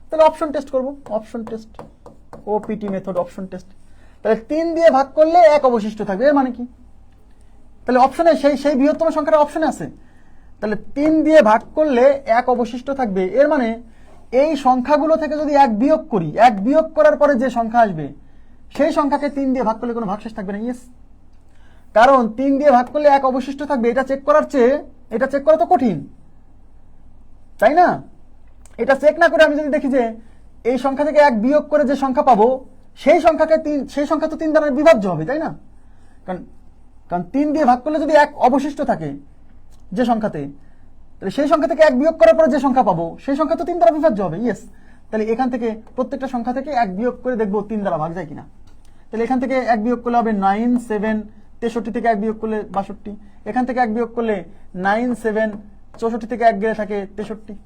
Speaker 1: তাহলে অপশন টেস্ট করব, option test, OPT method option test. তাহলে 3 দিয়ে ভাগ করলে 1 অবশিষ্ট থাকবে, এর মানে কি? তাহলে অপশনে সেই বৃহত্তম সংখ্যাটা অপশনে আছে। তাহলে 3 দিয়ে ভাগ করলে 1 অবশিষ্ট থাকবে, এর মানে এই সংখ্যাগুলো থেকে যদি 1 বিয়োগ করি, 1 বিয়োগ করার পরে যে সংখ্যা আসবে সেই সংখ্যাকে 3 দিয়ে ভাগ করলে কোনো ভাগশেষ থাকবে না। ইয়েস, কারণ 3 দিয়ে ভাগ করলে 1 অবশিষ্ট থাকবে, এটা চেক করার চেয়ে এটা চেক করা তো কঠিন, তাই না? এটা চেক না করে আমি যদি দেখি যে এই সংখ্যা থেকে 1 বিয়োগ করে যে সংখ্যা পাবো সেই সংখ্যা তো 3 দ্বারা বিভাজ্য হবে, তাই না? কারণ 3 দিয়ে ভাগ করলে যদি 1 অবশিষ্ট থাকে যে সংখ্যাতে, তাহলে সেই সংখ্যা থেকে 1 বিয়োগ করার পরে যে সংখ্যা পাবো সেই সংখ্যা তো 3 দ্বারা বিভাজ্য হবে। ইয়েস, তাহলে এখান থেকে প্রত্যেকটা সংখ্যা থেকে 1 বিয়োগ করে দেখবো 3 দ্বারা ভাগ যায় কিনা। তাহলে এখান থেকে 1 বিয়োগ করলে হবে 9, 7, 63 থেকে 1 বিয়োগ করলে 62, এখান থেকে 1 বিয়োগ করলে 9, 7, 64 থেকে 1 গেলে থাকে 63,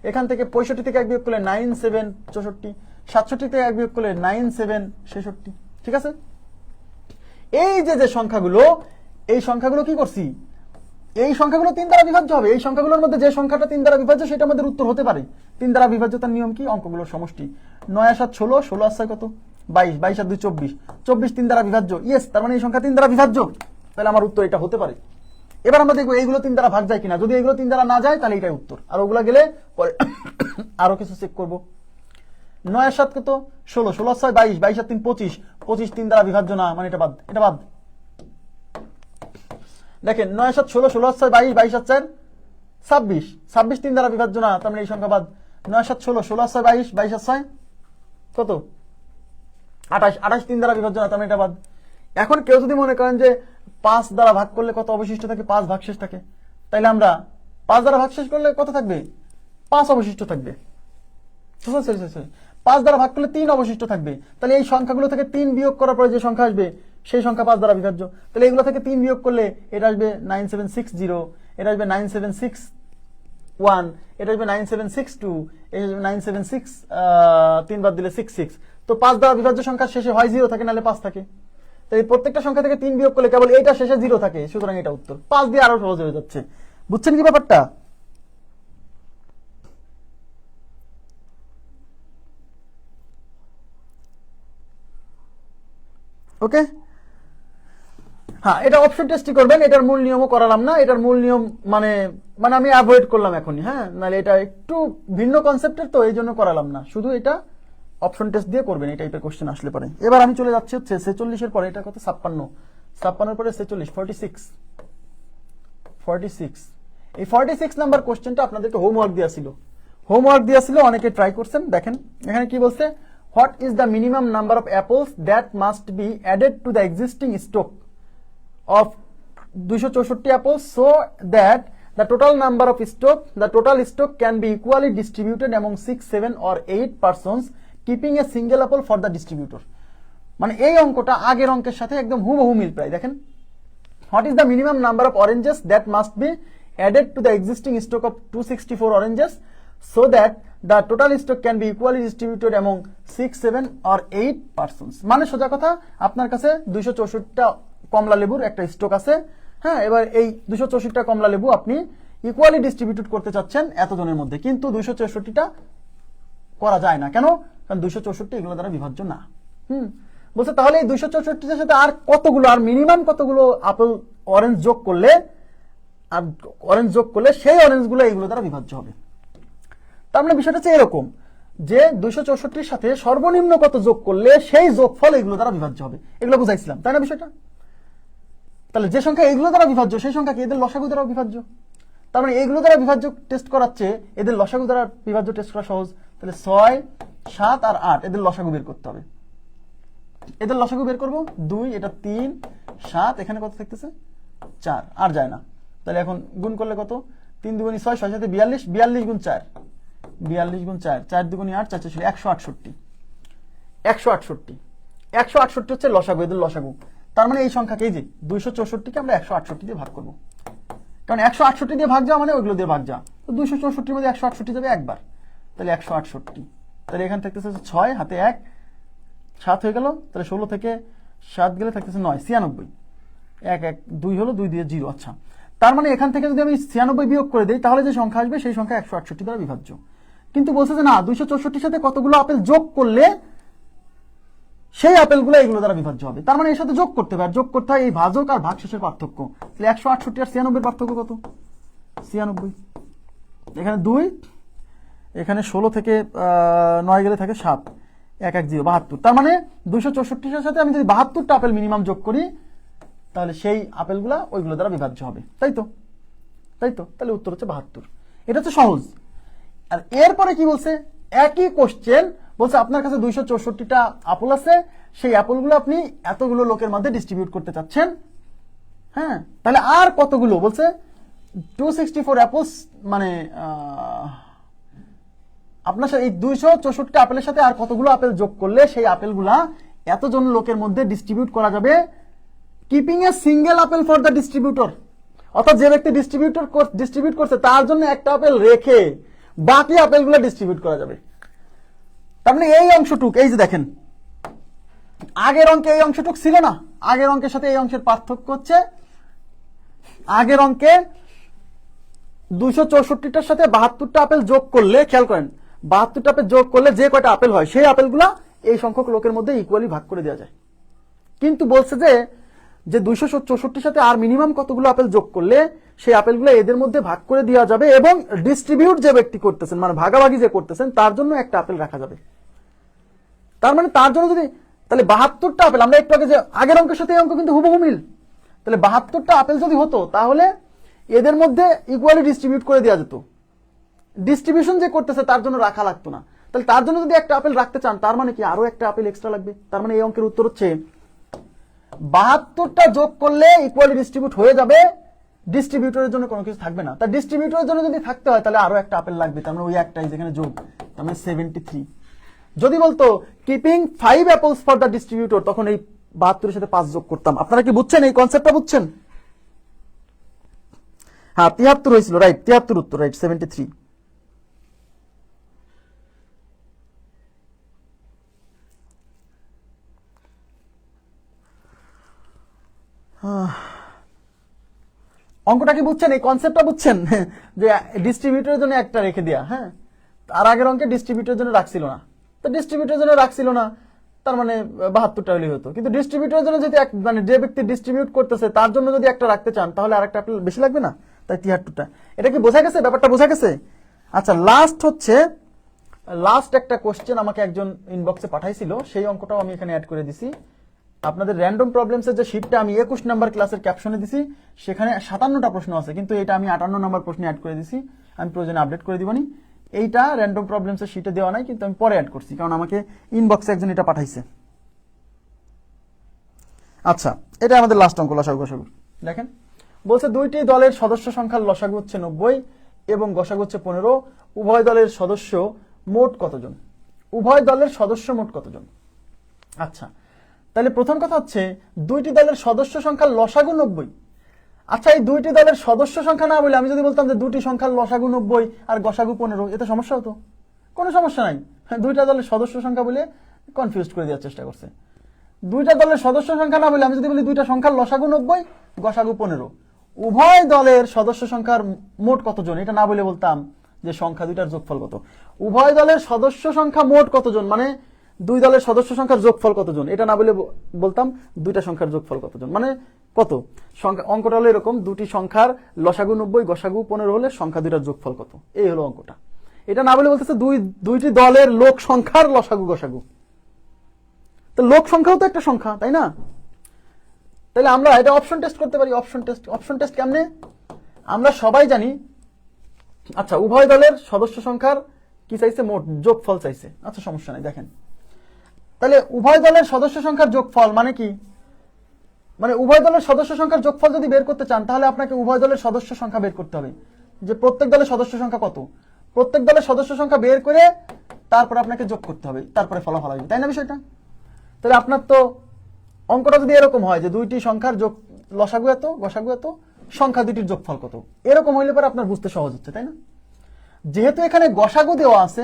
Speaker 1: এখান থেকে 65 থেকে 1 বিয়োগ করলে 9, 7, 64, 67 থেকে 1 বিয়োগ করলে 9, 7, 66। ঠিক আছে, এই যে সংখ্যাগুলো, এই সংখ্যাগুলো কি করছি, এই সংখ্যাগুলো 3 দ্বারা বিভাজ্য হবে। এই সংখ্যাগুলোর মধ্যে যে সংখ্যাটা 3 দ্বারা বিভাজ্য সেটা আমাদের উত্তর হতে পারে। 3 দ্বারা বিভাজ্যতার নিয়ম কি? অঙ্কগুলোর সমষ্টি। 9 আর 7 16, 16 আর 6 কত? 22, 22 আর 2 24, 24 3 দ্বারা বিভাজ্য। ইয়েস, তার মানে এই সংখ্যা 3 দ্বারা বিভাজ্য, তাহলে আমার উত্তর এটা হতে পারে। এবার আমরা দেখবো এইগুলো 3 দ্বারা ভাগ যায় কিনা। যদি এগুলো 3 দ্বারা না যায় তাহলে এটাই উত্তর, আর ওগুলা গেলে পরে আরো কিছু চেক করব। 9 আর 7 কত? 16, 16 আর 6 22, 22 আর 3 25, 25 3 দ্বারা বিভাজ্য না, মানে এটা বাদ, এটা বাদ। দেখেন 9 7 16, 16 6 22, 22 4 26, 26 3 দ্বারা বিভাজ্য না, তার মানে এই সংখ্যা বাদ। 9 7 16, 16 6 22, 22 6 কত? 28, 28 3 দ্বারা বিভাজ্য না, তার মানে এটা বাদ। এখন কেউ যদি মনে করেন যে 5 দ্বারা ভাগ করলে কত অবশিষ্ট থাকে? 5 ভাগশেষ থাকে, তাইলে আমরা 5 দ্বারা ভাগশেষ করলে কত থাকবে? 5 অবশিষ্ট থাকবে। 5 দ্বারা ভাগ করলে 3 অবশিষ্ট থাকবে, তাহলে এই সংখ্যাগুলো থেকে 3 বিয়োগ করার পরে যে সংখ্যা আসবে সেই সংখ্যা 5 দ্বারা বিভাজ্য। তাহলে এগুলো থেকে 3 বিয়োগ করলে এটা আসবে 9760, এটা আসবে 9761, এটা আসবে 9762, এটা আসবে 976, 3 বাদ দিলে 66। তো 5 দ্বারা বিভাজ্য সংখ্যা শেষে হয় 0 থাকে, নাহলে 5 থাকে। তো এই প্রত্যেকটা সংখ্যা থেকে 3 বিয়োগ করলে কেবল এইটা শেষে 0 থাকে, সুতরাং এটা উত্তর। 5 দিয়ে আরো সহজ হয়ে যাচ্ছে। বুঝছেন কি ব্যাপারটা? ওকে, হ্যাঁ, এটা অপশন টেস্টই করবেন। এটার মূল নিয়মও করালাম না, এটার মূল নিয়ম মানে আমি অ্যাভয়েড করলাম এখনই। হ্যাঁ, নাহলে এটা একটু ভিন্ন কনসেপ্টের, তো এই জন্য করালাম না। শুধু এটা অপশন টেস্ট দিয়ে করবেন এই টাইপের কোশ্চেন আসলে পরে। এবার আমি চলে যাচ্ছি হচ্ছে 46 এর পরে, এটা কত? 56, 56 পরে 46, 46। এই 46 নাম্বার কোশ্চেনটা আপনাদেরকে হোমওয়ার্ক দেওয়া ছিল, অনেকে ট্রাই করছেন। দেখেন এখানে কি বলছে, what is the minimum number of apples that must be added to the existing stock of 264 apples so that the total stock can be equally distributed among 6, 7 or 8 persons keeping a single apple for the distributor। মানে এই অঙ্কটা আগের অঙ্কের সাথে একদম হুবহু মিল প্রায়। দেখেন, what is the minimum number of oranges that must be added to the existing stock of 264 oranges so that the total stock can be equally distributed among 6, 7 or 8 persons। মানে সোজা কথা, আপনার কাছে 264টা কমলা লেবুর একটা স্টক আছে। হ্যাঁ, এবার এই 264টা কমলা লেবু আপনি ইকুয়ালি ডিস্ট্রিবিউট করতে চাচ্ছেন এতজনের মধ্যে, কিন্তু 264টা করা যায় না। কেন? কারণ 264 এগুলো দ্বারা বিভাজ্য না। বলছে তাহলে এই 264টার সাথে আর কতগুলো, আর মিনিমাম কতগুলো আপেল অরেঞ্জ যোগ করলে সেই অরেঞ্জগুলো এইগুলো দ্বারা বিভাজ্য হবে। তার মানে বিষয়টা হচ্ছে এরকম যে 264-র সাথে সর্বনিম্ন কত যোগ করলে সেই যোগফল এগুলো দ্বারা বিভাজ্য হবে। এগুলো বুঝাইছিলাম, তাই না বিষয়টা? তাহলে যে সংখ্যা এগুলো দ্বারা বিভাজ্য সেই সংখ্যা কি এদের লসাগু দ্বারা বিভাজ্য? তার মানে এগুলো দ্বারা বিভাজ্য টেস্ট করাচ্ছে, এদের লসাগু দ্বারা বিভাজ্য টেস্ট করা সহজ। তাহলে 6, 7 আর 8 এদের লসাগু বের করতে হবে। এদের লসাগু বের করব 2, এটা 3, 7, এখানে কত থাকতেছে? 4, আর যায় না। তাহলে এখন গুণ করলে কত? 3 দুগুণী 6, 6 সাথে 42, 42 গুণ 4, 42 গুণ 4, 4 দুগুণী 8, 4 4 168, 168 হচ্ছে লসাগু, এদের লসাগু। তার মানে এই সংখ্যাকে, এই যে 264কে আমরা 168 দিয়ে ভাগ করব, কারণ 168 দিয়ে ভাগ যাওয়া মানে ওইগুলো দিয়ে ভাগ যাওয়া। তো 264-র মধ্যে 168 যাবে একবার, তাহলে 168। তাহলে এখান থাকতেছে 6, হাতে 1, 7 হয়ে গেল, তাহলে 16 থেকে 7 গেলে থাকতেছে 9, 96। 1 1 2 হলো, 2 দিয়ে 0। আচ্ছা, তার মানে এখান থেকে যদি আমি 96 বিয়োগ করে দিই তাহলে যে সংখ্যা আসবে সেই সংখ্যা 168 দ্বারা বিভাজ্য। কিন্তু বলছে যে না, 264 সাথে কতগুলো আপেল যোগ করলে সেই আপেলগুলো এগুলো দ্বারা বিভাজ্য হবে। তার মানে এর সাথে যোগ করতে হবে, আর যোগ করতে হয় এই ভাজক আর ভাগশেষের পার্থক্য। তাহলে 168 আর 96 পার্থক্য কত? 96। এখানে 2, এখানে 16 থেকে 9 গেলে থাকে 7, 1 1 0, 72। তার মানে 264 সাথে আমি যদি 72টা আপেল মিনিমাম যোগ করি তাহলে সেই আপেলগুলা ওইগুলো দ্বারা বিভাজ্য হবে, তাই তো? তাহলে উত্তর হচ্ছে 72। এটা হচ্ছে সহজ। আর এরপরে কি বলছে? একই কোশ্চেন বলছে আপনার কাছে 264টা আপেল আছে, সেই আপেলগুলো আপনি এতগুলো লোকের মধ্যে ডিস্ট্রিবিউট করতে চাচ্ছেন। হ্যাঁ, তাহলে আর কতগুলো? বলছে 264 অ্যাপলস, মানে আপনার এই 264টা আপেলের সাথে আর কতগুলো আপেল যোগ করলে সেই আপেলগুলা এতজন লোকের মধ্যে ডিস্ট্রিবিউট করা যাবে, keeping a single apple for the distributor. অর্থাৎ যে ব্যক্তি ডিস্ট্রিবিউট করছে তার জন্য একটা আপেল রেখে বাকি আপেলগুলো ডিস্ট্রিবিউট করা যাবে। তার মানে এই অংশটুক, এই যে দেখেন আগের অঙ্কে এই অংশটুক ছিল না, আগের অঙ্কের সাথে এই অংশের পার্থক্য হচ্ছে আগের অঙ্কে 264টার সাথে 72টা আপেল যোগ করলে, খেয়াল করেন, 72টা আপেল যোগ করলে যে কয়টা আপেল হয় সেই আপেলগুলা এই সংখ্যক লোকের মধ্যে ইকুয়ালি ভাগ করে দেওয়া যায়। কিন্তু বলছে যে 264 সাথে আর মিনিমাম কতগুলো আপেল যোগ করলে সেই আপেলগুলো এদের মধ্যে ভাগ করে দেওয়া যাবে, এবং ডিস্ট্রিবিউট যে ব্যক্তি করতেছেন, মানে ভাগাভাগি যে করতেছেন, তার জন্য একটা আপেল রাখা যাবে। তার মানে তার জন্য যদি, তাহলে 72টা আপেল, আমরা একটু আগে যে আগের অঙ্কের সাথে এই অঙ্ক কিন্তু হুবহু মিল, তাহলে 72টা আপেল যদি হতো তাহলে এদের মধ্যে ইকুয়ালি ডিস্ট্রিবিউট করে দেওয়া যেত। ডিস্ট্রিবিউশন যে করতেছে তার জন্য রাখা লাগতো না। তাহলে তার জন্য যদি একটা আপেল রাখতে চান তার মানে কি আরো একটা আপেল এক্সট্রা লাগবে। তার মানে এই অঙ্কের উত্তর হচ্ছে 72টা যোগ করলে ইকুয়ালি ডিস্ট্রিবিউট হয়ে যাবে, ডিস্ট্রিবিউটরের জন্য কোনো কিছু থাকবে না। তার ডিস্ট্রিবিউটরের জন্য যদি থাকতে হয় তাহলে আরো একটা আপেল লাগবে, তার মানে ওই একটাই যেখানে যোগ, তার মানে 73। যদি বলতো keeping 5 apples for the distributor, তখন এই 72 এর সাথে 5 যোগ করতাম। আপনারা কি বুঝছেন? এই কনসেপ্টটা বুঝছেন? হ্যাঁ, 73 হয়েছিল, রাইট, 73 উত্তর, রাইট, 73। অঙ্কটা কি বুঝছেন? এই কনসেপ্টটা বুঝছেন যে ডিস্ট্রিবিউটরের জন্য একটা রেখে দেয়া। হ্যাঁ, তার আগের অঙ্কে ডিস্ট্রিবিউটরের জন্য রাখছিল না, তো ডিস্ট্রিবিউটরের জন্য রাখছিল না, তার মানে 72টা হলেই হতো। কিন্তু ডিস্ট্রিবিউটরের জন্য যদি মানে যে ব্যক্তি ডিস্ট্রিবিউট করতেছে তার জন্য যদি একটা রাখতে চান তাহলে আরেকটা আপেল বেশি লাগবে না, তাই 73টা। এটা কি বোঝা গেছে? ব্যাপারটা বোঝা গেছে? আচ্ছা, লাস্ট একটা কোশ্চেন আমাকে একজন ইনবক্সে পাঠাইছিল, সেই অঙ্কটাও আমি এখানে অ্যাড করে দিছি। আপনাদের র্যান্ডম প্রবলেমসের যে শীটটা আমি 21 নাম্বার ক্লাসের ক্যাপশনে দিছি, সেখানে 57টা প্রশ্ন আছে, কিন্তু এটা আমি 58 নাম্বার প্রশ্নে অ্যাড করে দিছি। আমি প্রয়োজনে আপডেট করে দিবনি। এইটা র্যান্ডম প্রবলেমসের শীটে দেওয়া নাই, কিন্তু আমি পরে অ্যাড করছি, কারণ আমাকে ইনবক্সে একজন এটা পাঠাইছে। আচ্ছা, এটা আমাদের লাস্ট অঙ্ক, লসাগু গসাগু। দেখেন, বলছে দুইটি দলের সদস্য সংখ্যার লসাগু হচ্ছে 90 এবং গসাগু হচ্ছে 15। উভয় দলের সদস্য মোট কতজন? উভয় দলের সদস্য মোট কতজন? আচ্ছা, তাহলে প্রথম কথা হচ্ছে দুইটি দলের সদস্য সংখ্যার লসাগু 90। আচ্ছা, এই দুইটি দলের সদস্য সংখ্যা না বলে আমি যদি বলতাম যে দুটি সংখ্যার লসাগু 90 আর গসাগু 15, এতে সমস্যা হতো? কোনো সমস্যা নাই। দুইটা দলের সদস্য সংখ্যা বলে কনফিউজ করে দেওয়ার চেষ্টা করছে। দুইটা দলের সদস্য সংখ্যা না বলে আমি যদি বলি দুইটা সংখ্যার লসাগু 90, গসাগু 15, উভয় দলের সদস্য সংখ্যার মোট কতজন, এটা না বলে বলতাম যে সংখ্যা দুইটার যোগফল কত। উভয় দলের সদস্য সংখ্যা মোট কতজন মানে দুই দলের সদস্য সংখ্যার যোগফল কতজন, এটা না বলে বলতাম দুইটা সংখ্যার যোগফল কতজন, মানে কত সংখ্যা। অঙ্কটা হলো এরকম, দুটি সংখ্যার লসাগু 90, গসাগু 15 হলে সংখ্যা দুইটার যোগফল কত, এই হলো অঙ্কটা। এটা না বলে বলতেছে দুইটি দলের লোক সংখ্যার লসাগু গসাগু। তো লোক সংখ্যাও তো একটা সংখ্যা, তাই না? তাহলে আমরা এটা অপশন টেস্ট করতে পারি। অপশন টেস্ট কেমনে? আমরা সবাই জানি, আচ্ছা, উভয় দলের সদস্য সংখ্যার কি চাইছে? মোট যোগফল চাইছে। আচ্ছা, সমস্যা নাই। দেখেন, তাহলে উভয় দলের সদস্য সংখ্যার যোগফল মানে কি? মানে উভয় দলের সদস্য সংখ্যার যোগফল যদি বের করতে চান তাহলে আপনাকে উভয় দলের সদস্য সংখ্যা বের করতে হবে, যে প্রত্যেক দলের সদস্য সংখ্যা কত। প্রত্যেক দলের সদস্য সংখ্যা বের করে তারপর আপনাকে যোগ করতে হবে, তারপরে ফলাফল আসবে, তাই না বিষয়টা? তাহলে আপনার তো অঙ্কটা যদি এরকম হয় যে দুইটি সংখ্যার যোগ লসাগু এত, গসাগু এত, সংখ্যা দুইটির যোগফল কত, এরকম হইলে পরে আপনার বুঝতে সহজ হচ্ছে, তাই না? যেহেতু এখানে গসাগু দেওয়া আছে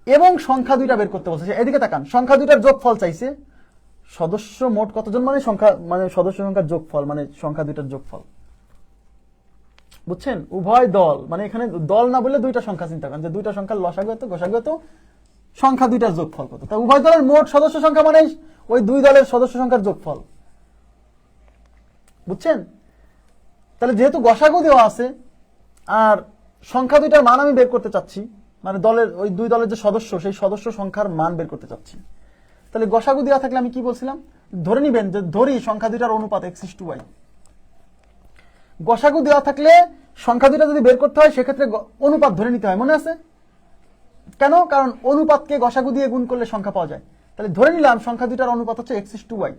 Speaker 1: এবং সংখ্যা দুইটা বের করতে বলছে, এদিকে তাকান, সংখ্যা দুইটার যোগফল চাইছে, সদস্য মোট কতজন মানে সংখ্যা, মানে সদস্য সংখ্যার যোগফল, মানে সংখ্যা দুইটার যোগফল। বুঝছেন? উভয় দল, মানে এখানে দল না বলে দুইটা সংখ্যা চিন্তা করেন, যে দুইটা সংখ্যার লসাগু এত গসাগু এত, সংখ্যা দুইটার যোগফল কত। তা উভয় দলের মোট সদস্য সংখ্যা মানে ওই দুই দলের সদস্য সংখ্যার যোগফল। বুঝছেন? তাহলে যেহেতু গসাগু দেওয়া আছে আর সংখ্যা দুইটার মান আমি বের করতে চাচ্ছি, মানে দলের ওই দুই দলের যে সদস্য সেই সদস্য সংখ্যার মান বের করতে চাচ্ছি, তাহলে গসাগু দেওয়া থাকলে আমি কি বলছিলাম, ধরে নিবেন যে ধরি সংখ্যা দুইটার অনুপাত x:y। গসাগু দেওয়া থাকলে সংখ্যা দুইটা যদি বের করতে হয় সেক্ষেত্রে অনুপাত ধরে নিতে হয়, মনে আছে? কেন? কারণ অনুপাতকে গসাগু দিয়ে গুণ করলে সংখ্যা পাওয়া যায়। তাহলে ধরে নিলাম সংখ্যা দুইটার অনুপাত হচ্ছে x:y।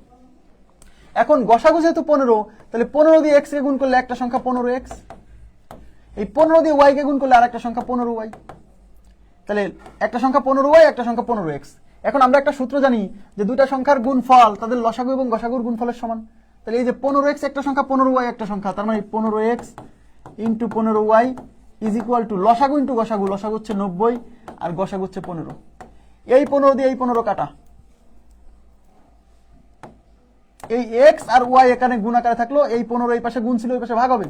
Speaker 1: এখন গসাগু যেহেতু 15, তাহলে 15 দিয়ে x কে গুণ করলে একটা সংখ্যা 15x, এই 15 দিয়ে y কে গুণ করলে আরেকটা সংখ্যা 15y, তাহলে একটা সংখ্যা 15y, একটা সংখ্যা 15x। এখন আমরা একটা সূত্র জানি যে দুইটা সংখ্যার গুণফল তাদের লসাগু এবং গসাগুর গুণফলের সমান। তাহলে এই যে 15x একটা সংখ্যা, 15y একটা সংখ্যা, তার মানে 15x into 15y is equal two লসাগু ইন্টু গসাগু, লসাগু হচ্ছে 90 আর গসাগু হচ্ছে 15। এই 15 দিয়ে এই 15 কাটা, এই x আর y এখানে গুণ আকারে থাকলো, এই 15 এই পাশে গুণ ছিল ওই পাশে ভাগ হবে,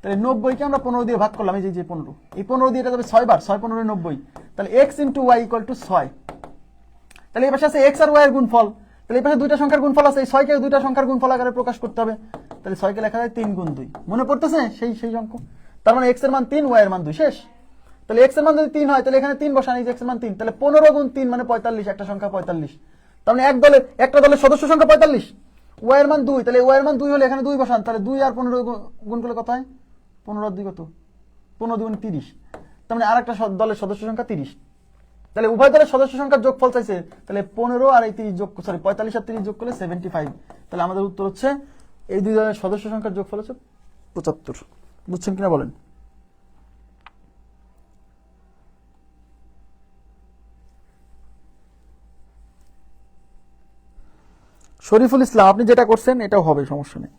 Speaker 1: তাহলে 90 কে আমরা 15 দিয়ে ভাগ করলাম, এই যে 15, এই 15 দিয়ে এটা যাবে 6 বার, 6 15 90, তাহলে x into y equal to 6। তাহলে এই পাশে আছে x আর y এর গুণফল, তাহলে এই পাশে দুইটা সংখ্যার গুণফল আছে, এই 6 কে দুইটা সংখ্যার গুণফল আকারে প্রকাশ করতে হবে, তাহলে 6 কে লেখা যায় 3 গুণ 2। মনে পড়তেছে সেই অঙ্ক? তার মানে x এর মান 3, y এর মান 2, শেষ। তাহলে x এর মান যদি 3 হয় তাহলে এখানে 3 বসান, এই যে x এর মান 3, তাহলে 15 গুণ 3 মানে 45, একটা সংখ্যা 45। তার মানে একটা দলের সদস্য সংখ্যা 45, y এর মান 2, তাহলে y এর মান 2 হলে এখানে 2 বসান, তাহলে 2 আর 15 গুণ করলে কত হয়? 15 আর 2 কত? 15 2 30। তার মানে আরেকটা দলের সদস্য সংখ্যা 30। তাহলে উভয় দলের সদস্য সংখ্যার যোগফল চাইছে, তাহলে 15 আর এই 30 যোগ, সরি 45 আর 30 যোগ করলে 75। তাহলে আমাদের উত্তর হচ্ছে এই দুই দলের সদস্য সংখ্যার যোগফল হচ্ছে 75। বুঝছেন কিনা বলেন? শরীফুল ইসলাম, আপনি যেটা করছেন এটাও হবে, সমস্যা নেই।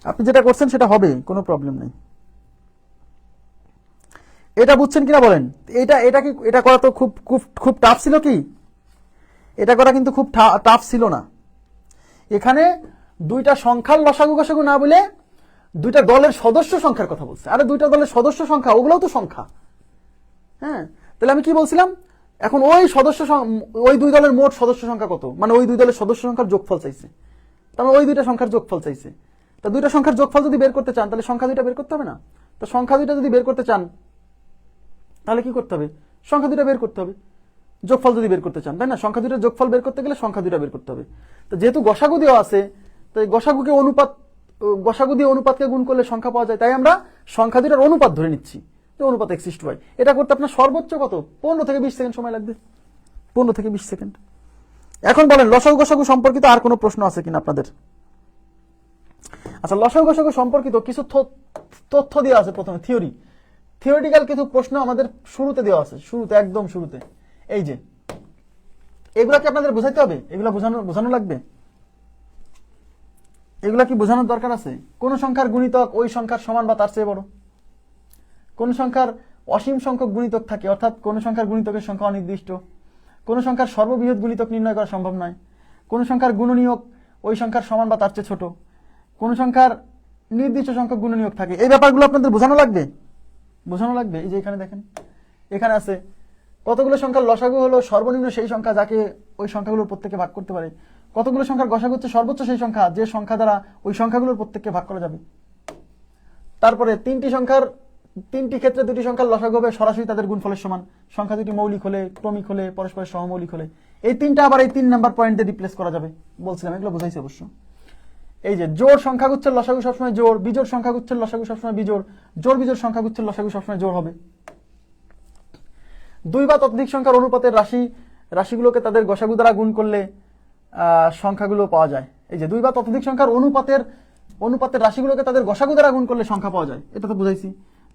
Speaker 1: আপনি যেটা করছেন সেটা হবে, কোনো প্রবলেম নেই। এটা বুঝছেন কিনা বলেন? এটা করা তো খুব খুব খুব টাফ ছিল কি? এটা করা কিন্তু খুব টাফ ছিল না। এখানে দুইটা সংখ্যার লসাগু গসাগু না বলে দুইটা দলের সদস্য সংখ্যার কথা বলছে। আরে দুইটা দলের সদস্য সংখ্যা, ওগুলোও তো সংখ্যা। হ্যাঁ, তাহলে আমি কি বলছিলাম, এখন ওই দুই দলের মোট সদস্য সংখ্যা কত, মানে ওই দুই দলের সদস্য সংখ্যার যোগফল চাইছে, তার মানে ওই দুইটা সংখ্যার যোগফল চাইছে। তা দুইটা সংখ্যার যোগফল যদি বের করতে চান তাহলে সংখ্যা দুইটা বের করতে হবে না? তো সংখ্যা দুইটা যদি বের করতে চান তাহলে কি করতে হবে? সংখ্যা দুইটা বের করতে হবে, যোগফল যদি বের করতে চান, তাই না? সংখ্যা দুইটার যোগফল বের করতে গেলে সংখ্যা দুইটা বের করতে হবে। তো যেহেতু গসাগু দেওয়া আছে, তাই গসাগু দিয়ে অনুপাতকে গুণ করলে সংখ্যা পাওয়া যায়, তাই আমরা সংখ্যা দুইটার অনুপাত ধরে নিচ্ছি, যে অনুপাত x:y। এটা করতে আপনার সর্বোচ্চ কত? 15 থেকে 20 সেকেন্ড সময় লাগবে, 15 থেকে 20 সেকেন্ড। এখন বলেন লসাগু গসাগু সম্পর্কিত আর কোনো প্রশ্ন আছে কিনা আপনাদের? আচ্ছা, লসাগু গসাগু সম্পর্কিত কিছু তথ্য দেওয়া আছে। প্রথমে থিওরিটিক্যাল কিছু প্রশ্ন আমাদের শুরুতে দেওয়া আছে, শুরুতে, একদম শুরুতে। এই যে এগুলা কি আপনাদের বোঝাইতে হবে? এগুলা বোঝানো লাগবে? এগুলা কি বোঝানোর দরকার আছে? কোন সংখ্যার গুণিতক ওই সংখ্যার সমান বা তার চেয়ে বড়? কোন সংখ্যার অসীম সংখ্যক গুণিতক থাকে, অর্থাৎ কোন সংখ্যার গুণিতকের সংখ্যা অনির্দিষ্ট? কোন সংখ্যার সর্ববৃহৎ গুণিতক নির্ণয় করা সম্ভব নয়? কোন সংখ্যার গুণনীয়ক ওই সংখ্যার সমান বা তার চেয়ে ছোট? কোন সংখ্যার নির্দিষ্ট সংখ্যক গুণনীয়ক থাকে? এই ব্যাপারগুলো আপনাদের বোঝানো লাগবে। এই যে এখানে দেখেন, এখানে আছে কতগুলো সংখ্যার লসাগু হলো সর্বনিম্ন সেই সংখ্যা যাকে ওই সংখ্যাগুলোর প্রত্যেককে ভাগ করতে পারে। কতগুলো সংখ্যার গসাগু হচ্ছে সর্বোচ্চ সেই সংখ্যা যে সংখ্যা দ্বারা ওই সংখ্যাগুলোর প্রত্যেককে ভাগ করা যাবে। তারপরে তিনটি ক্ষেত্রে দুটি সংখ্যার লসাগু হবে সরাসরি তাদের গুণফলের সমান, সংখ্যা দুটি মৌলিক হলে, ক্রমিক হলে, পরস্পরের সহমৌলিক হলে। এই তিনটা আবার এই 3 নাম্বার পয়েন্টে রিপ্লেস করা যাবে বলছিলাম, এগুলো বোঝাইছে অবশ্য। এই যে জোড় সংখ্যাগুচ্ছের লসাগু সবসময় জোড়, বিজোড় সংখ্যাগুচ্ছের লসাগু সবসময় বিজোড়, জোড় বিজোড় সংখ্যাগুচ্ছের লসাগু সবসময় জোড় হবে। দুই বা ততোধিক সংখ্যার অনুপাতের রাশিগুলোকে তাদের গসাগু দ্বারা গুণ করলে সংখ্যাগুলো পাওয়া যায়। এই যে দুই বা ততোধিক সংখ্যার অনুপাতের রাশিগুলোকে তাদের গসাগু দ্বারা গুণ করলে সংখ্যা পাওয়া যায়, এটা তো বুঝাইছি।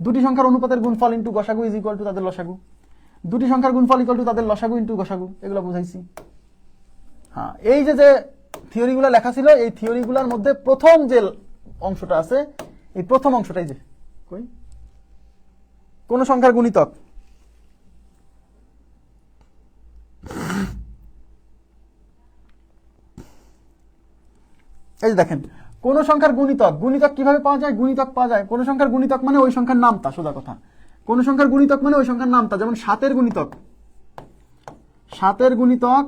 Speaker 1: দুটি সংখ্যার অনুপাতের গুণফল ইন্টু গসাগু ইজ ইকুয়াল টু তাদের লসাগু। দুটি সংখ্যার গুণফল ইকুয়াল টু তাদের লসাগু ইন্টু গসাগু, এগুলো বুঝাইছি। হ্যাঁ, এই যে থিওরিগুলো লেখা ছিল, এই থিওরিগুলোর মধ্যে প্রথম যে অংশটা আছে, এই প্রথম অংশটাই যে কোন সংখ্যার গুণিতক এই যে দেখেন, কোন সংখ্যার গুণিতক, গুণিতক কিভাবে পাওয়া যায়? গুণিতক পাওয়া যায়, কোন সংখ্যার গুণিতক মানে ওই সংখ্যার নামতা, সোজা কথা। কোন সংখ্যার গুণিতক মানে ওই সংখ্যার নামতা, যেমন 7-এর গুণিতক, 7-এর গুণিতক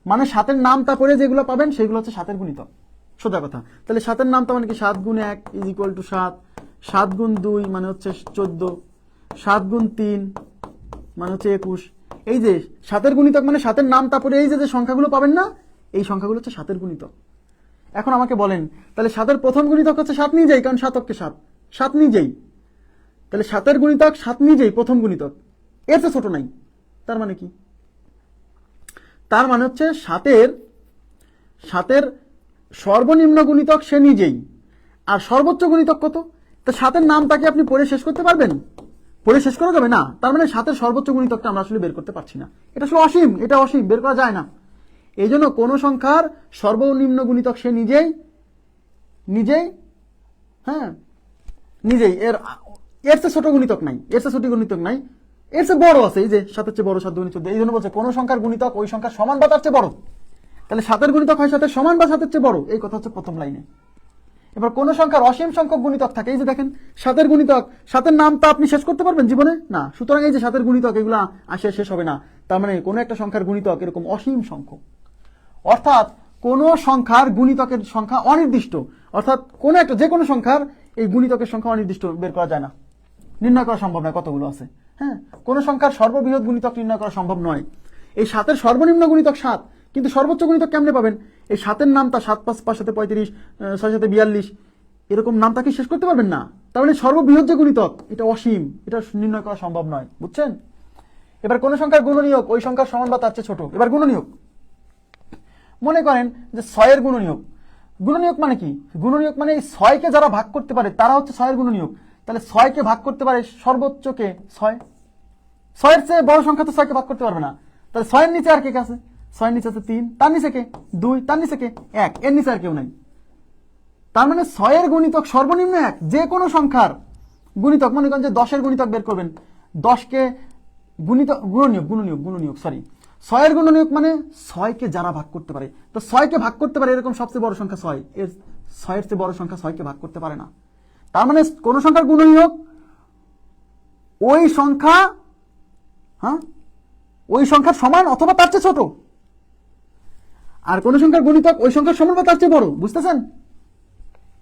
Speaker 1: মানে 7-এর নামতা পড়ে যেগুলো পাবেন সেগুলো হচ্ছে 7-এর গুণিতক, সোজা কথা। তাহলে 7-এর নামতা মানে কি? 7 গুণ 1 ইজ ইকুয়াল টু 7, 7 গুণ 2 মানে হচ্ছে 14, 7 গুণ 3 মানে হচ্ছে 21। এই যে 7-এর গুণিতক মানে 7-এর নামতা পড়ে এই যে সংখ্যাগুলো পাবেন না, এই সংখ্যাগুলো হচ্ছে 7-এর গুণিতক। এখন আমাকে বলেন, তাহলে 7-এর প্রথম গুণিতক হচ্ছে 7 নিজেই, কারণ 7 7, 7 নিজেই। তাহলে 7-এর গুণিতক 7 নিজেই প্রথম গুণিতক, এর চেয়ে ছোট নাই। তার মানে কি? তার মানে হচ্ছে 7-এর সর্বনিম্ন গুণিতক সে নিজেই, আর সর্বোচ্চ গুণিতক কত? তো 7-এর নামটাকে আপনি পড়ে শেষ করতে পারবেন? পড়ে শেষ করা যাবে না। তার মানে 7-এর সর্বোচ্চ গুণিতকটা আমরা আসলে বের করতে পারছি না। এটা আসলে অসীম, এটা অসীম, বের করা যায় না। এই জন্য কোন সংখ্যার সর্বনিম্ন গুণিতক সে নিজেই, হ্যাঁ নিজেই, এর চেয়ে ছোট গুণিতক নাই, এর চেয়ে ছোট গুণিতক নাই, এর চেয়ে বড় আছে। এই যে 7-এর চেয়ে বড়, 7 দুগুণে 14। এই জন্য বলছে কোন সংখ্যার গুণিতক ওই সংখ্যার সমান বা তার চেয়ে বড়। তাহলে 7-এর গুণিতক হয় 7-এর সমান বা 7-এর চেয়ে বড়, এই কথা হচ্ছে প্রথম লাইনে। এবার কোন সংখ্যার অসীম সংখ্যক গুণিতক থাকে, এই যে দেখেন 7-এর গুণিতক, 7-এর নামটা আপনি শেষ করতে পারবেন জীবনে? না। সুতরাং এই যে 7-এর গুণিতক, এগুলা আসে শেষ হবে না। তার মানে কোন একটা সংখ্যার গুণিতক এরকম অসীম সংখ্যক, অর্থাৎ কোন সংখ্যার গুণিতকের সংখ্যা অনির্দিষ্ট, অর্থাৎ কোন একটা যে কোনো সংখ্যার এই গুণিতকের সংখ্যা অনির্দিষ্ট, বের করা যায় না, নির্ণয় করা সম্ভব নয় কতগুলো আছে। হ্যাঁ, কোন সংখ্যার সর্ববৃহৎ গুণিতক নির্ণয় করা সম্ভব নয়। এই 7-এর সর্বনিম্ন গুণিতক 7, কিন্তু সর্বোচ্চ গুণিতক কেমনে পাবেন? এই 7-এর নামটা 7 5 5 7 35 6 7 42, এরকম নামটা কি শেষ করতে পারবেন না? তার মানে সর্ববৃহৎ যে গুণিতক এটা অসীম, এটা নির্ণয় করা সম্ভব নয়, বুঝছেন? এবার কোন সংখ্যার গুণনীয়ক ওই সংখ্যার সমান বা তার চেয়ে ছোট। এবার গুণনীয়ক, মনে করেন যে 6-এর গুণনীয়ক। গুণনীয়ক মানে কি? গুণনীয়ক মানে এই 6কে যারা ভাগ করতে পারে তারা হচ্ছে 6-এর গুণনীয়ক। তাহলে 6কে ভাগ করতে পারে সর্বোচ্চ কে? 6। 6-এর চেয়ে বড় সংখ্যা তো 6কে ভাগ করতে পারবে না। তাহলে 6-এর নিচে আর কে আছে? 6-এর নিচে আছে 3, তার নিচে কে? 2, তার নিচে কে? 1, এর নিচে আর কেউ নাই। তার মানে 6-এর গুণিতক সর্বনিম্ন 1। যে কোনো সংখ্যার গুণিতক, মনে করেন যে 10-এর গুণিতক বের করবেন, 10কে গুণনীয়ক, সরি, 6-এর গুণনীয়ক মানে 6কে যারা ভাগ করতে পারে। তো 6কে ভাগ করতে পারে এরকম সবচেয়ে বড় সংখ্যা 6, এর 6-এর চেয়ে বড় সংখ্যা 6কে ভাগ করতে পারে না। তার মানে কোন সংখ্যার গুণনীয়ক ওই সংখ্যা, হ্যাঁ, ওই সংখ্যার সমান অথবা তার চেয়ে ছোট, আর কোন সংখ্যার গুণিতক ওই সংখ্যার সমান বা তার চেয়ে বড়, বুঝতেছেন?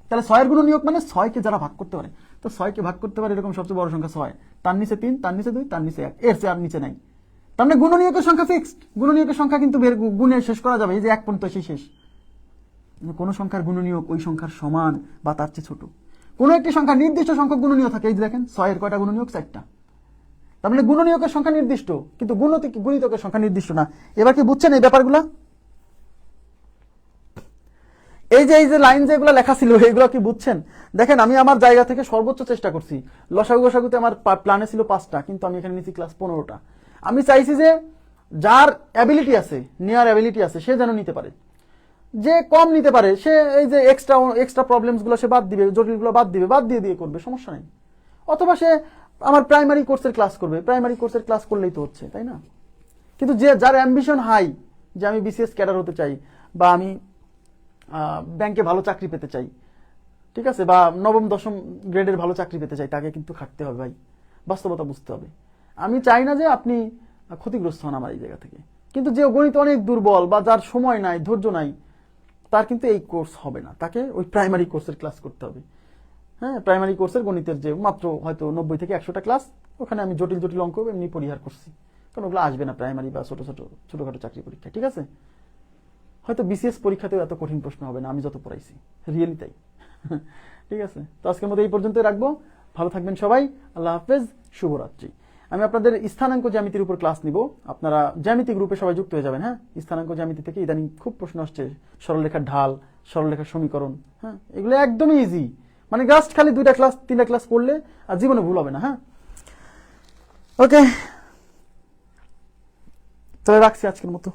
Speaker 1: তাহলে 6-এর গুণনীয়ক মানে 6কে যারা ভাগ করতে পারে। তো 6কে ভাগ করতে পারে এরকম সবচেয়ে বড় সংখ্যা 6, তার নিচে 3, তার নিচে 2, তার নিচে 1, এর চেয়ে আর নিচে নাই। তার মানে গুণনীয়কের সংখ্যা ফিক্সড, গুণনীয়কের সংখ্যা কিন্তু গুণে শেষ করা যাবে, এই যে 1 পর্যন্ত সেই শেষ। কোন সংখ্যার গুণনীয়ক ওই সংখ্যার সমান বা তার চেয়ে ছোট। কোন একটি সংখ্যা নির্দিষ্ট সংখ্যক গুণনীয় থাকে, এই যে দেখেন 6-এর কয়টা গুণনীয়ক? 4টা। তার মানে গুণনীয়কের সংখ্যা নির্দিষ্ট, কিন্তু গুণিতকের সংখ্যা নির্দিষ্ট না। এবার কি বুঝছেন এই ব্যাপারগুলা? এই যে লাইন যেগুলো লেখা ছিল এগুলো কি বুঝছেন? দেখেন আমি আমার জায়গা থেকে সর্বোচ্চ চেষ্টা করছি। লসাগু গসাগুতে আমার প্ল্যানে ছিল 5টা, কিন্তু আমি এখানে নিচ্ছি ক্লাস 15টা। আমি চাইছি যে যার অ্যাবিলিটি আছে, নেওয়ার অ্যাবিলিটি আছে, সে যেন নিতে পারে। যে কম নিতে পারে সে এই যে এক্সট্রা প্রবলেমস গুলো সে বাদ দিবে, জটিলগুলো বাদ দিয়ে করবে, সমস্যা নেই। অথবা সে আমার প্রাইমারি কোর্সের ক্লাস করবে, প্রাইমারি কোর্সের ক্লাস করলেই তো হচ্ছে, তাই না? কিন্তু যার অ্যাম্বিশন হাই, যে আমি বিসিএস ক্যাডার হতে চাই, বা আমি ব্যাংকে ভালো চাকরি পেতে চাই, ঠিক আছে, বা নবম দশম গ্রেডের ভালো চাকরি পেতে চাই, তাকে কিন্তু খাটতে হবে ভাই, বাস্তবতা বুঝতে হবে। আমি চাই না যে আপনি ক্ষতিগ্রস্ত হন আমার এই জায়গা থেকে। কিন্তু যে গণিত অনেক দুর্বল বা যার সময় নাই, ধৈর্য নাই, তার কিন্তু এই কোর্স হবে না, তাকে ওই প্রাইমারি কোর্সের ক্লাস করতে হবে। হ্যাঁ, প্রাইমারি কোর্সের গণিতের যে মাত্র হয়তো 90 থেকে 100টা ক্লাস, ওখানে আমি জটিল অঙ্ক এমনি পরিহার করছি, কারণ ওগুলো আসবে না প্রাইমারি বা ছোটখাটো চাকরি পরীক্ষা, ঠিক আছে? হয়তো বিসিএস পরীক্ষাতেও এত কঠিন প্রশ্ন হবে না আমি যত পড়াইছি, রিয়েলি তাই। ঠিক আছে, তো আজকের মতো এই পর্যন্তই রাখবো। ভালো থাকবেন সবাই, আল্লাহ হাফেজ, শুভরাত্রি। আমি আপনাদের স্থানাঙ্ক জ্যামিতির উপর ক্লাস নিব, আপনারা জ্যামিতি গ্রুপে সবাই যুক্ত হয়ে যাবেন। হ্যাঁ, স্থানাঙ্ক জ্যামিতি থেকে ইদানিং খুব প্রশ্ন আসছে, সরলরেখার ঢাল, সরলরেখার সমীকরণ, হ্যাঁ, এগুলো একদমই ইজি, মানে জাস্ট খালি 2টা ক্লাস 3টা ক্লাস করলে আর জীবনে ভুল হবে না। হ্যাঁ, ওকে, তাহলে রাখছি আজকের মতো।